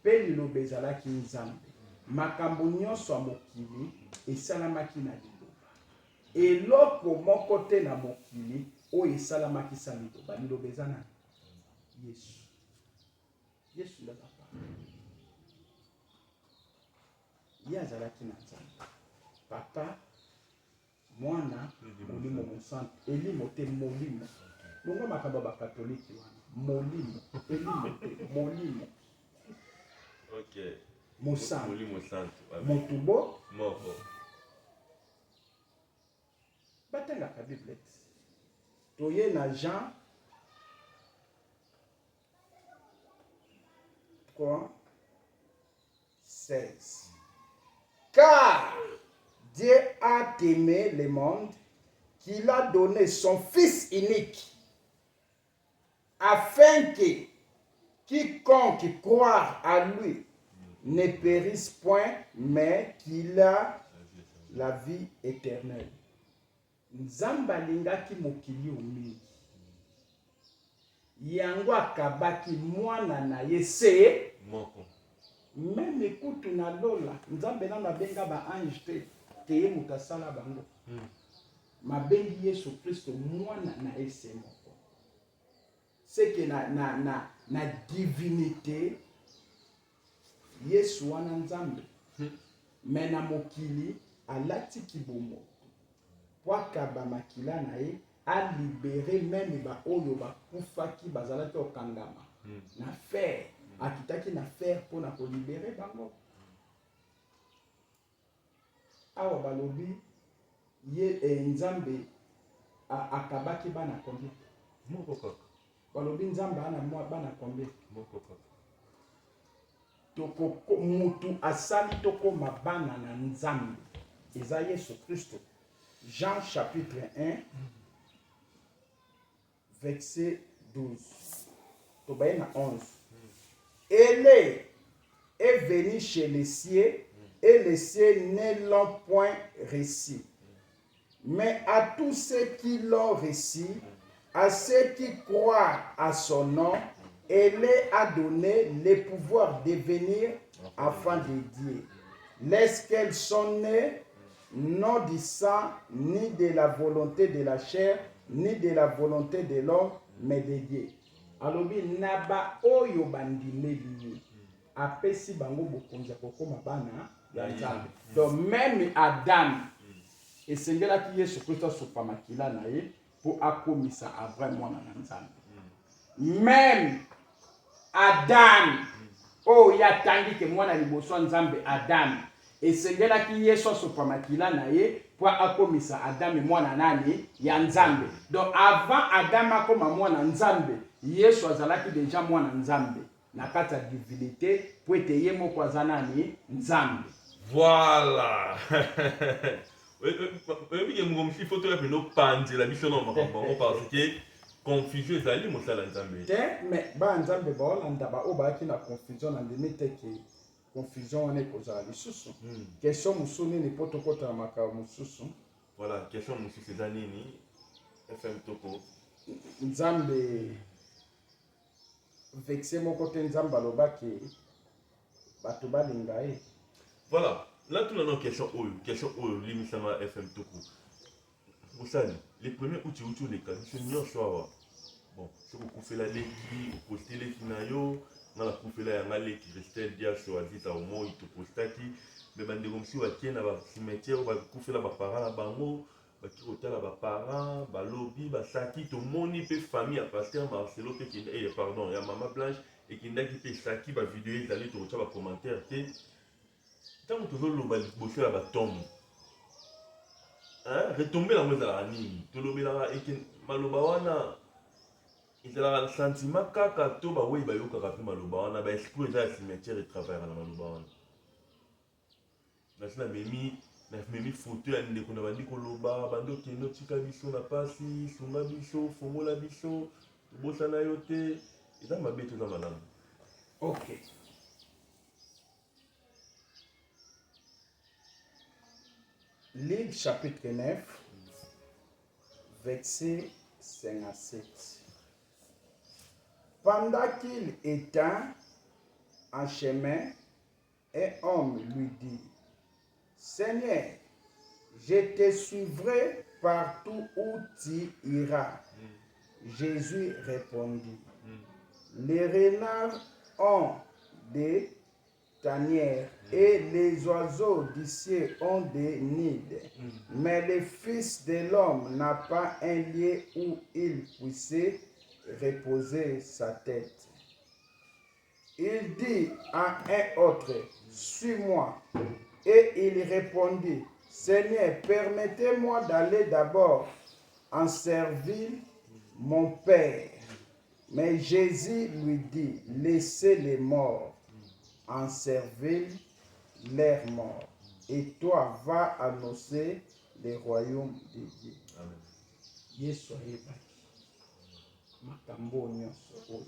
pe liloba ezalaki nzambe. Makambo nyonso ya mokili esalamaki na liloba. Eloko moko te na mokili oyo esalamaki sa liloba. Liloba eza nani? Yesu. Yesu nde papa. Ye azalaki na nzambe. Papa, mwana, molimo mosantu. Elimo te molimo. Longo makambo bakatoliki wana. Molimo. Elimo te molimo. Ok. Mosantu. Molimo santu. Motubo. Moko. Batengaka Bible. Toye na Jean 3:16. Car Dieu a aimé le monde qu'il a donné son Fils unique, afin que quiconque croit à lui ne périsse point, mais qu'il a la vie éternelle. Nzambe alingaki mokili mingi, yango akabaki mwana na ye se Moko. même ekutu na lola nzambe nano abenga ba ange te teye moto asala bango. Mabengi Yesu Kristo mwana na ye se moko. C'est que na divinité Yesu wana nzambe mais na mokili alati kibomo po akaba makila na ye alibere même ba oyo bakufaki bazalaki okangama na fer. Akitaki na fer pour na kolibere bango. Awa balobi ye nzambe akabaki bana combien? Moko kaka. Balobi nzambe ana bana combien? Moko kaka. Toko mutu asali tokoma bana na nzambe. Eza Yesu Christo. Jean chapitre 1 verset 12. Tobaye na 11. Élie est venu chez les cieux et les cieux ne l'ont point reçu. Mais à tous ceux qui l'ont reçu, à ceux qui croient à son nom, Élie a donné le pouvoir de devenir enfants de Dieu. Lorsqu'elles sont nées, non du sang, ni de la volonté de la chair, ni de la volonté de l'homme, mais de Dieu. Alobi naba oyo bandimeli apesi bango bokonza kokoma bana ya Nzambe. Donc même Adam esengelaki Yesu Kristo asopa makila na ye po akomisa Abraham mwana na Nzambe. Même Adam oyo yatangi ke mwana liboso ya Nzambe Adam esengelaki Yesu asopa makila na ye po akomisa Adam mwana nani ya Nzambe. Donc avant Adam akoma mwana Nzambe, Yesu azalaki deja mwana Nzambe na kati ya divinité po ete ye moko aza nani Nzambe. Voilà. Oui, il y a une photo qui est panzi la mission non parce que confusion ezali mosala Nzambe. Mais ba Nzambe ba olanda ba obaki na confusion na ndimite ki confusion ne kozala lisusu. Question musuni ni potokota na makao mususu. Voilà, question mususu eza nini? FM Toko. Nzambe vexé mon côté Nzambe alobaki bato balinga ye. Voilà, là tout le question oyo limisama FM Toko. Mosali, les premiers outils les conditions n'y sont bon, si vous faites la leki, vous postez les finayo, dans la coupe là yanga leki restel dia choisi ta au moins il te postaki, mais bande comme si wa tiena ba cimetière ba couper la ba parents la bango, ba ki hotel la ba parents, ba lobby, ba saki to moni pe famille à pasteur Marcelo pe qui pardon, ya maman Blanche et qui n'a qui pe saki ba vidéo ils allaient to ba commentaire té tant que vous le bosser la ba tombe. Hein, retomber la mesa la nini, to lobela et qui maloba wana ezalaka sentiment kaka to baweyi bayokaka mpe maloba wana baesprit eza ya cimetière etravaillaka na maloba wana nasi namemi foto ya ndeko na bandi koloba bandi okende otika biso na pasi sunga biso fongola biso tobosana yo te eza mabe to eza malamu. Ok. Luc chapitre 9 verset 57. Pendant qu'il était en chemin, un homme lui dit, Seigneur, je te suivrai partout où tu iras. Jésus répondit, les renards ont des tanières et les oiseaux du ciel ont des nids, mais le Fils de l'homme n'a pas un lieu où il puisse reposer sa tête. Il dit à un autre, suis-moi. Et il répondit, Seigneur, permettez-moi d'aller d'abord en servir mon Père. Mais Jésus lui dit, laissez les morts en servir leurs morts. Et toi, va annoncer le royaume de Dieu. Amen. Yesu ayebaki makambo nyonso oyo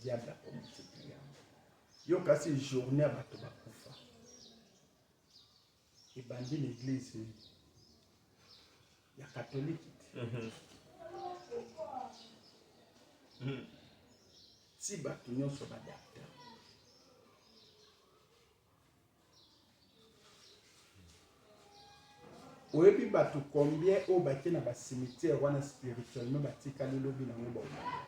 diable akomultiplie yo kasi journée ya bato bakufa ebandi l'église ya katolike ti bato nyonso badakta oyebi bato combien oyo bake na bacimetière wana spirituellement batikali lobi nango baomona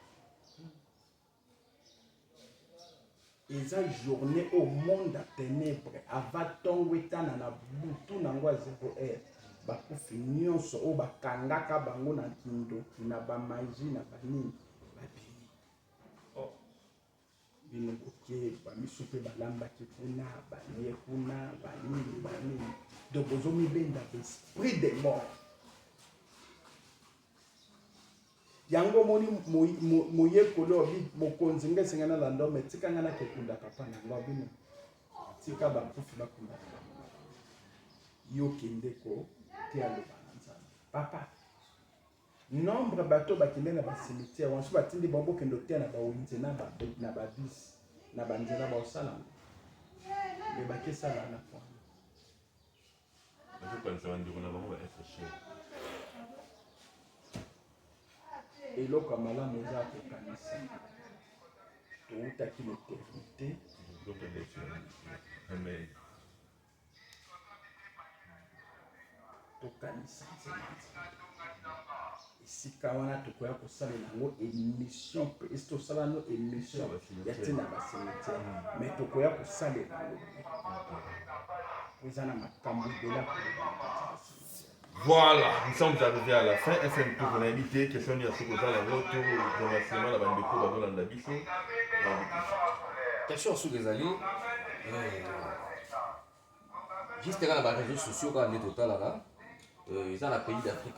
eza journée au monde à ténèbres ava ntongo etana na butu nango ya 0 heure bakufi nyonso oyo bakangaka bango na kindoki na bamagie na banini babimi bino boke bamisu mpe balambaki kuna banie kuna banini donc ozomibenda besprit de mort yango moni moyekolo obi mokonzi nge sengana la ndome tika ngana kekunda papa na ngo bino tika bakufi bakunda yo kende ko te aloba na nzambe papa nombre bato bakende na basimitiere wanso batindi bango kendo te na baolinze na babisi na banzela baosala me bakesala na point eloko ya malamu eza kokanisa toutaki l'éternité tokanisa esika wana tokoya kosalela yango émission mpe esi tosala no émission ya ntina basemitiere mais tokoya kosalela yango eza na makambo ebela. Voilà, nous sommes arrivés à la fin. FM pour l'invité, question de ce que la vote, remerciement la bande de cours dans la bicho. Question sur les alliés. Juste dans les réseaux sociaux, quand on est total là, ils ont un pays d'Afrique,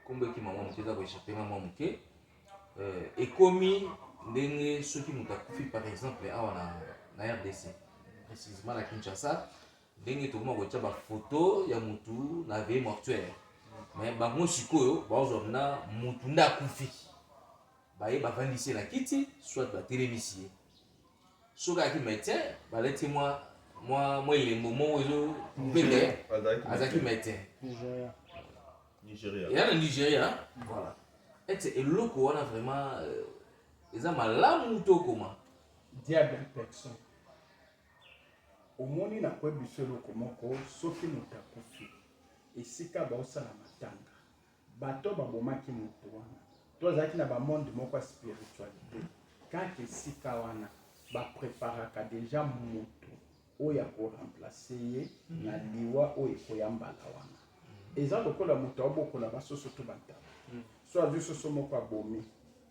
comme qui m'a montré ça, échappé à mon moqué. Et comme ceux qui m'ont accouché par exemple en RDC, précisément à Kinshasa. Ndenge tokoma kotia bafoto ya mutu na veille mortuaire mais bango sikoyo bazomna mutu nda akufi baye bavandisi na kiti soit batelemisi soka aki médecin baleti moi elembo mo ezo pende azaki médecin Nigeria. Il y a le Nigeria, voilà. Et eloko wana vraiment eza malamu to koma diable personne. Omoni na kwe biso eloko moko soki moto akufi esika baosala matanga bato babomaki moto wana tozalaki na bamonde moko ya spiritualité kaka esika wana bapreparaka deja moto oyo akoremplace ye na liwa oyo ekoya mbala wana eza lokola moto aobokola basoso to bantaba so azwi soso moko abomi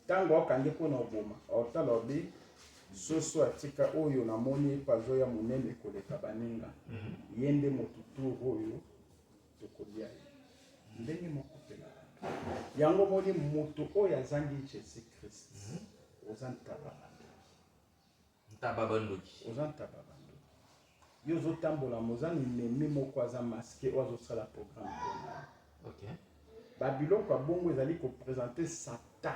ntango aokangi mpona oboma aotala obi soso atika oyo namoni pazo ya monene koleka baninga yende motutu oyo tokolia ye ndenge moko pela yango moni moto oyo azangi Jésus Christ oza ntababandoki yo ozotambola moza ennemi moko aza maske oyo azosala programme okay. babiloko ya bongo ezali koprésente Satan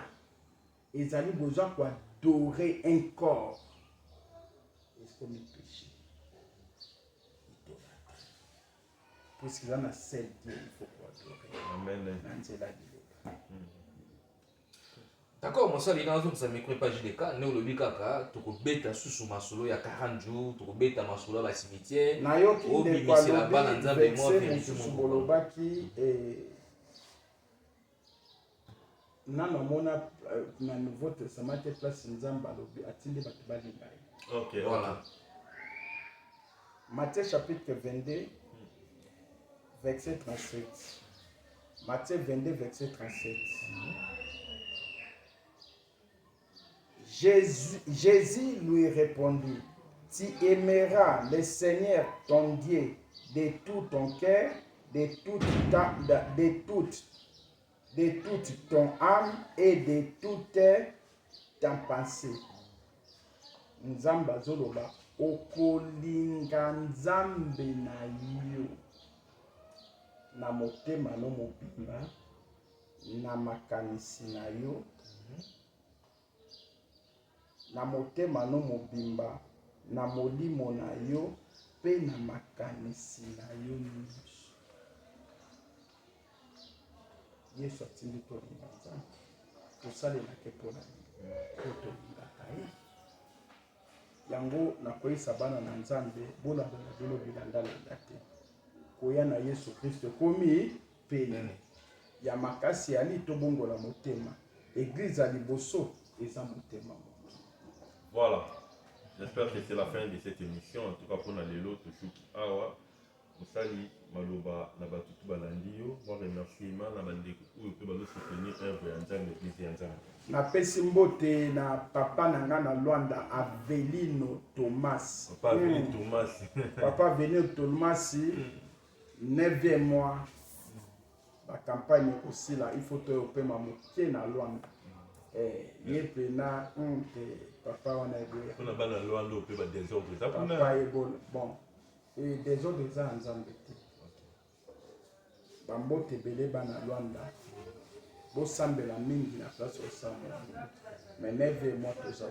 ezali besoin adorer un corps. Est-ce qu'on est péché? Idolâtre. Puisqu'il y en a seul Dieu, il faut adorer. Amen. D'accord, moi ça les gens ça me pas JDK, ne le bikaka, to ko beta sous masolo ya 40 jours, to ko beta masolo ba cimetière. Na yo ki de kwa la bana nzambe mo bolobaki nana mona na Nouveau Testament te place nzamba lobi atindi batu balinga. OK, voilà. Matthieu chapitre 22 verset 37. Matthieu 22 verset 37. Jésus lui répondit, tu aimeras le Seigneur ton Dieu de tout ton cœur, de toute ton âme et de toute ta pensée. Nzamba zoloba okolinga nzambe na yo na motema no mobimba na makanisi na yo na motema no mobimba na molimo na yo pe na makanisi na yo nyonso. Yesu atindi tolinga nzambe tosalelake mpona po tolingaka ye yango nakoyisa bana na nzambe bolandala bino bilandalanda te koya na Yesu Kristo komi pene ya makasi ali tobongola motema église ya liboso eza motema. Voilà, j'espère que c'est la fin de cette émission. En tout cas, pour les lots, awa musali maloba na batutu balandi yo moi remerciement na bandeko oyo pe bazo soutenir œuvre ya nzambe église ya nzambe. Napesi mbote na papa na nga na Luanda Avelino Thomas. Papa Avelino Thomas. Papa Avelino Thomas 9e mois la campagne aussi là, il faut te payer ma moitié na Luanda. Il peut na papa on a dit. On a pas la loi on peut pas désordre ça pour Papa est bon. Et des autres gens en Zambie. Bambo te belé bana Luanda. Bo sambela mingi na place au samba. Mais neve moi tout ça.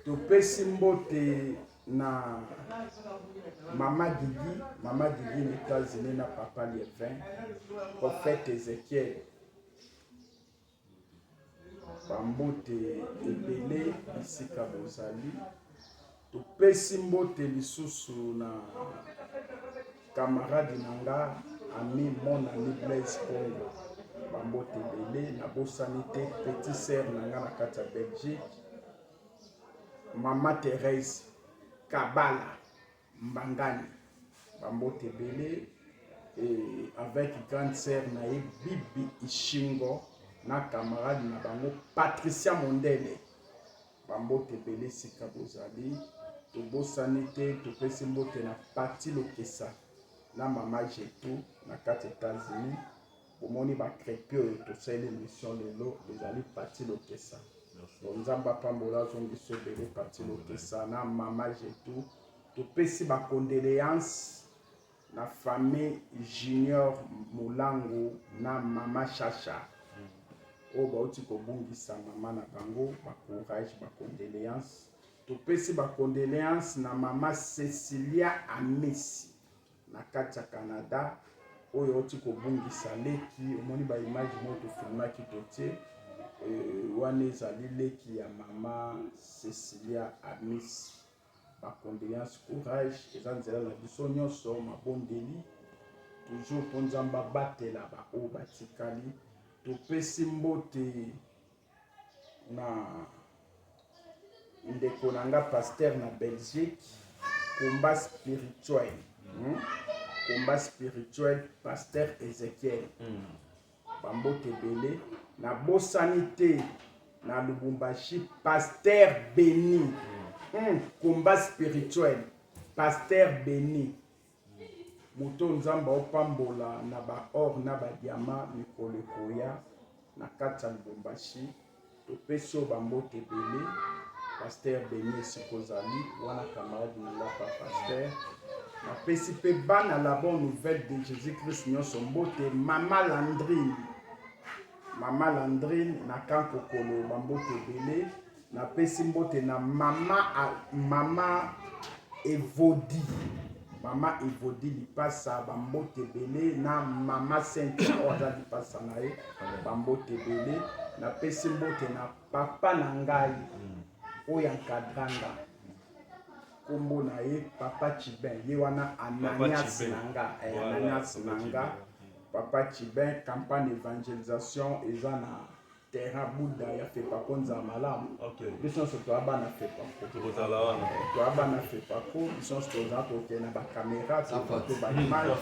Tu peux simbote na Mama Gigi aux États-Unis na papa les 20 prophète Ézéchiel bambote ebele bisika bozali topesi mbote lisusu na camarade nanga ami mon ami Blaise Congo bambote ebele na bosani te petit sœur nanga na kati ya Belgique Mama Thérèse Kabala Mbangani bambote ebele et avec grande sœur naye Bibi Ishingo na camarade na bango Patricia Mondele bambote ebele sika bozali tobosani te topesi mbote na Pati Lokesa na mama Jetu na kati États-Unis omoni bakrepi oyo tosali émission lelo ezali Pati Lokesa nzamba pambola zongiso ebele Pati Lokesa na mama Jetu topesi ba condoléances na famille Junior Mulangu na mama Chacha o bauti kobungisa mama na bango ba courage ba condoléances topesi ba condoléances na mama Cecilia Amesi na kati ya Canada oyo oti kobungisa leki omoni ba image moto filmaki totie wana ezali leki ya mama Cecilia Amesi ba condoléances courage eza nzela na biso nyonso mabondeli toujours po nzamba batela ba o batikali topesi mbote na ndeko nanga pasteur na Belgique combat spirituel combat spirituel pasteur Ézéchiel bambote belé na bosanité na Lubumbashi pasteur Béni combat spirituel pasteur Béni moto nzamba opambola na ba or na ba diamant mikolo koya na kati ya Lubumbashi topesi oyo bambote ebele pasteur Béni esikozali wana camarade nanga pa pasteur napesi mpe bana la bonne nouvelle de Jésus-Christ nyonso mbote mama Landrine na kankokolo bambote ebele napesi mbote na mama Evodi lipasa bambote ebele na mama Sainte oza lipasa na ye bambote ebele napesi mbote na papa na ngai oyo ankadranga kombo na ye papa Chibin ye wana Ananias nanga papa Chibin campagne d'évangélisation eza na terrain Bouddha ya Fepako Nzamalamu biso nyonso toabana Fepako biso nyonso toza toke na bacaméra to baimage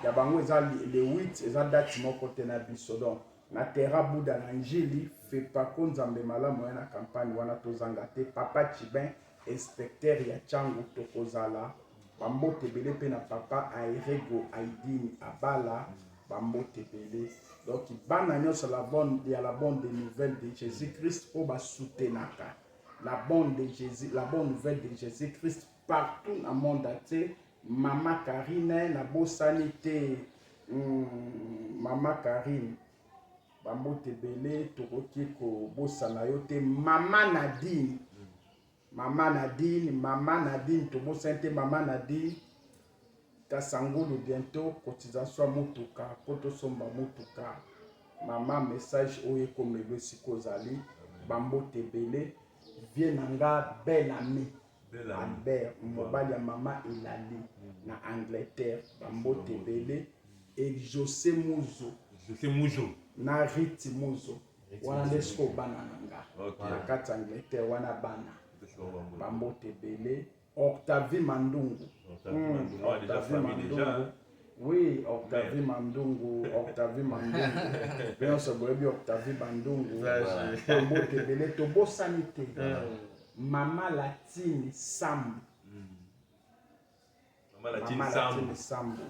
ya bango eza le 8 eza date moko te na biso donc na terrain Bouddha na njili Fepako Nzambe malamu ya na campagne wana tozanga te papa Chibin inspecteur ya Changu tokozala bambote ebele mpe na papa Airego Aidini Abala bambote ebele donc bana nyonso la bonne de nouvelle de Jésus-Christ o basoutenaka la bonne nouvelle de Jésus-Christ partout na monde entier mama Karine na bosani te mama Karine bambote ebele tokoki kobosana yo te mama Nadine tobosani te mama Nadine Kasangulu bientôt cotisation motuka poto somba motuka mama message oye komelo sikozali bambote ebele vie nanga Bel-Ami Albert mobali ya mama Elali na Angleterre bambote ebele et José Muzo na Riti Muzo wana lesko bana nanga na kati Angleterre wana bana bambote ebele Octavie Mandungu. Oui, Octavie Mandungu. Bien sûr, Octavie Mandungu. Bambote ebele tobo sanité. Mama Latine Sambu. Mama Latine Sambu.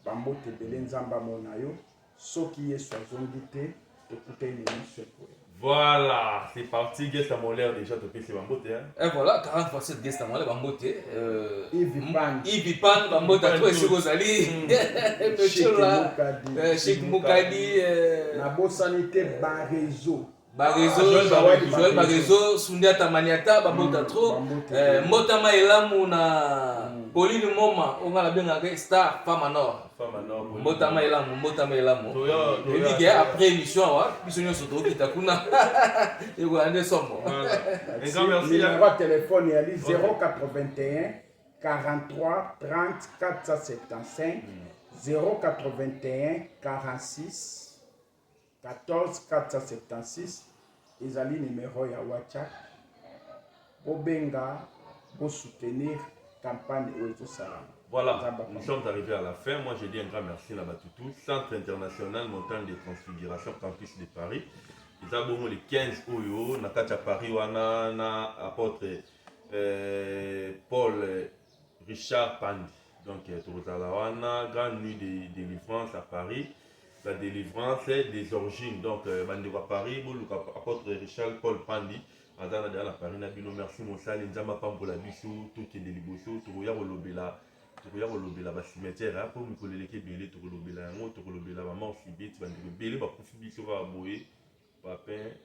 Bambote ebele nzamba mona yo. soki yesu azongi te tokutani na émission ekoya. Voilà, c'est parti. Guest à mon l'air déjà, tu peux se bambote. Et voilà, 40 fois 7 guest à moi, les bambote. Ivi Pan, bambote à toi et Chirozali. Monsieur là, Cheikh Moukadi. Nabo sanité Barezo. Joël Barezo, Soundia Tamaniata, bambote trop. Motama Elamu na Pauline Moma, on a bien avec Star Femme Nord. Motama Elamu. Et puis après émission, mission surtout qui t'a kuna. Et vous allez sombre. Numéro de téléphone est 081 43 30 475 081 46 14 476. Ils ont le numéro de WhatsApp. Bobenga, pour soutenir la campagne Oezo Salam. Voilà, nous sommes arrivés à la fin. Moi, je dis un grand merci à Batoutou, Centre international montagne de transfiguration, campus de Paris. Ils ont les 15 Oyo, Nakacha Paris, Wana, apôtre Paul Richard Pandi. Donc, Torozalawana, grande nuit de délivrance à Paris. La délivrance des origines. Donc, Bandeko à Paris, apôtre Richard Paul Pandi. Azana de la Paris, Nabino, merci Moussali, Nzama Pambola Bissou, tout qui est délibosso, Touya Rolobela. Tokoya kolobela ba cimetière po mikoleleke belé tokolobela yango tokolobela ba mort subite ba ndeko belé ba kufi biso ba boye ba pain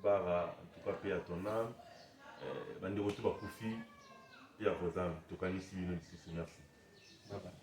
bara en tout cas paix à ton âme ba ndeko to ba kufi ya kozam tokanisi bino lisusu merci. Bye bye.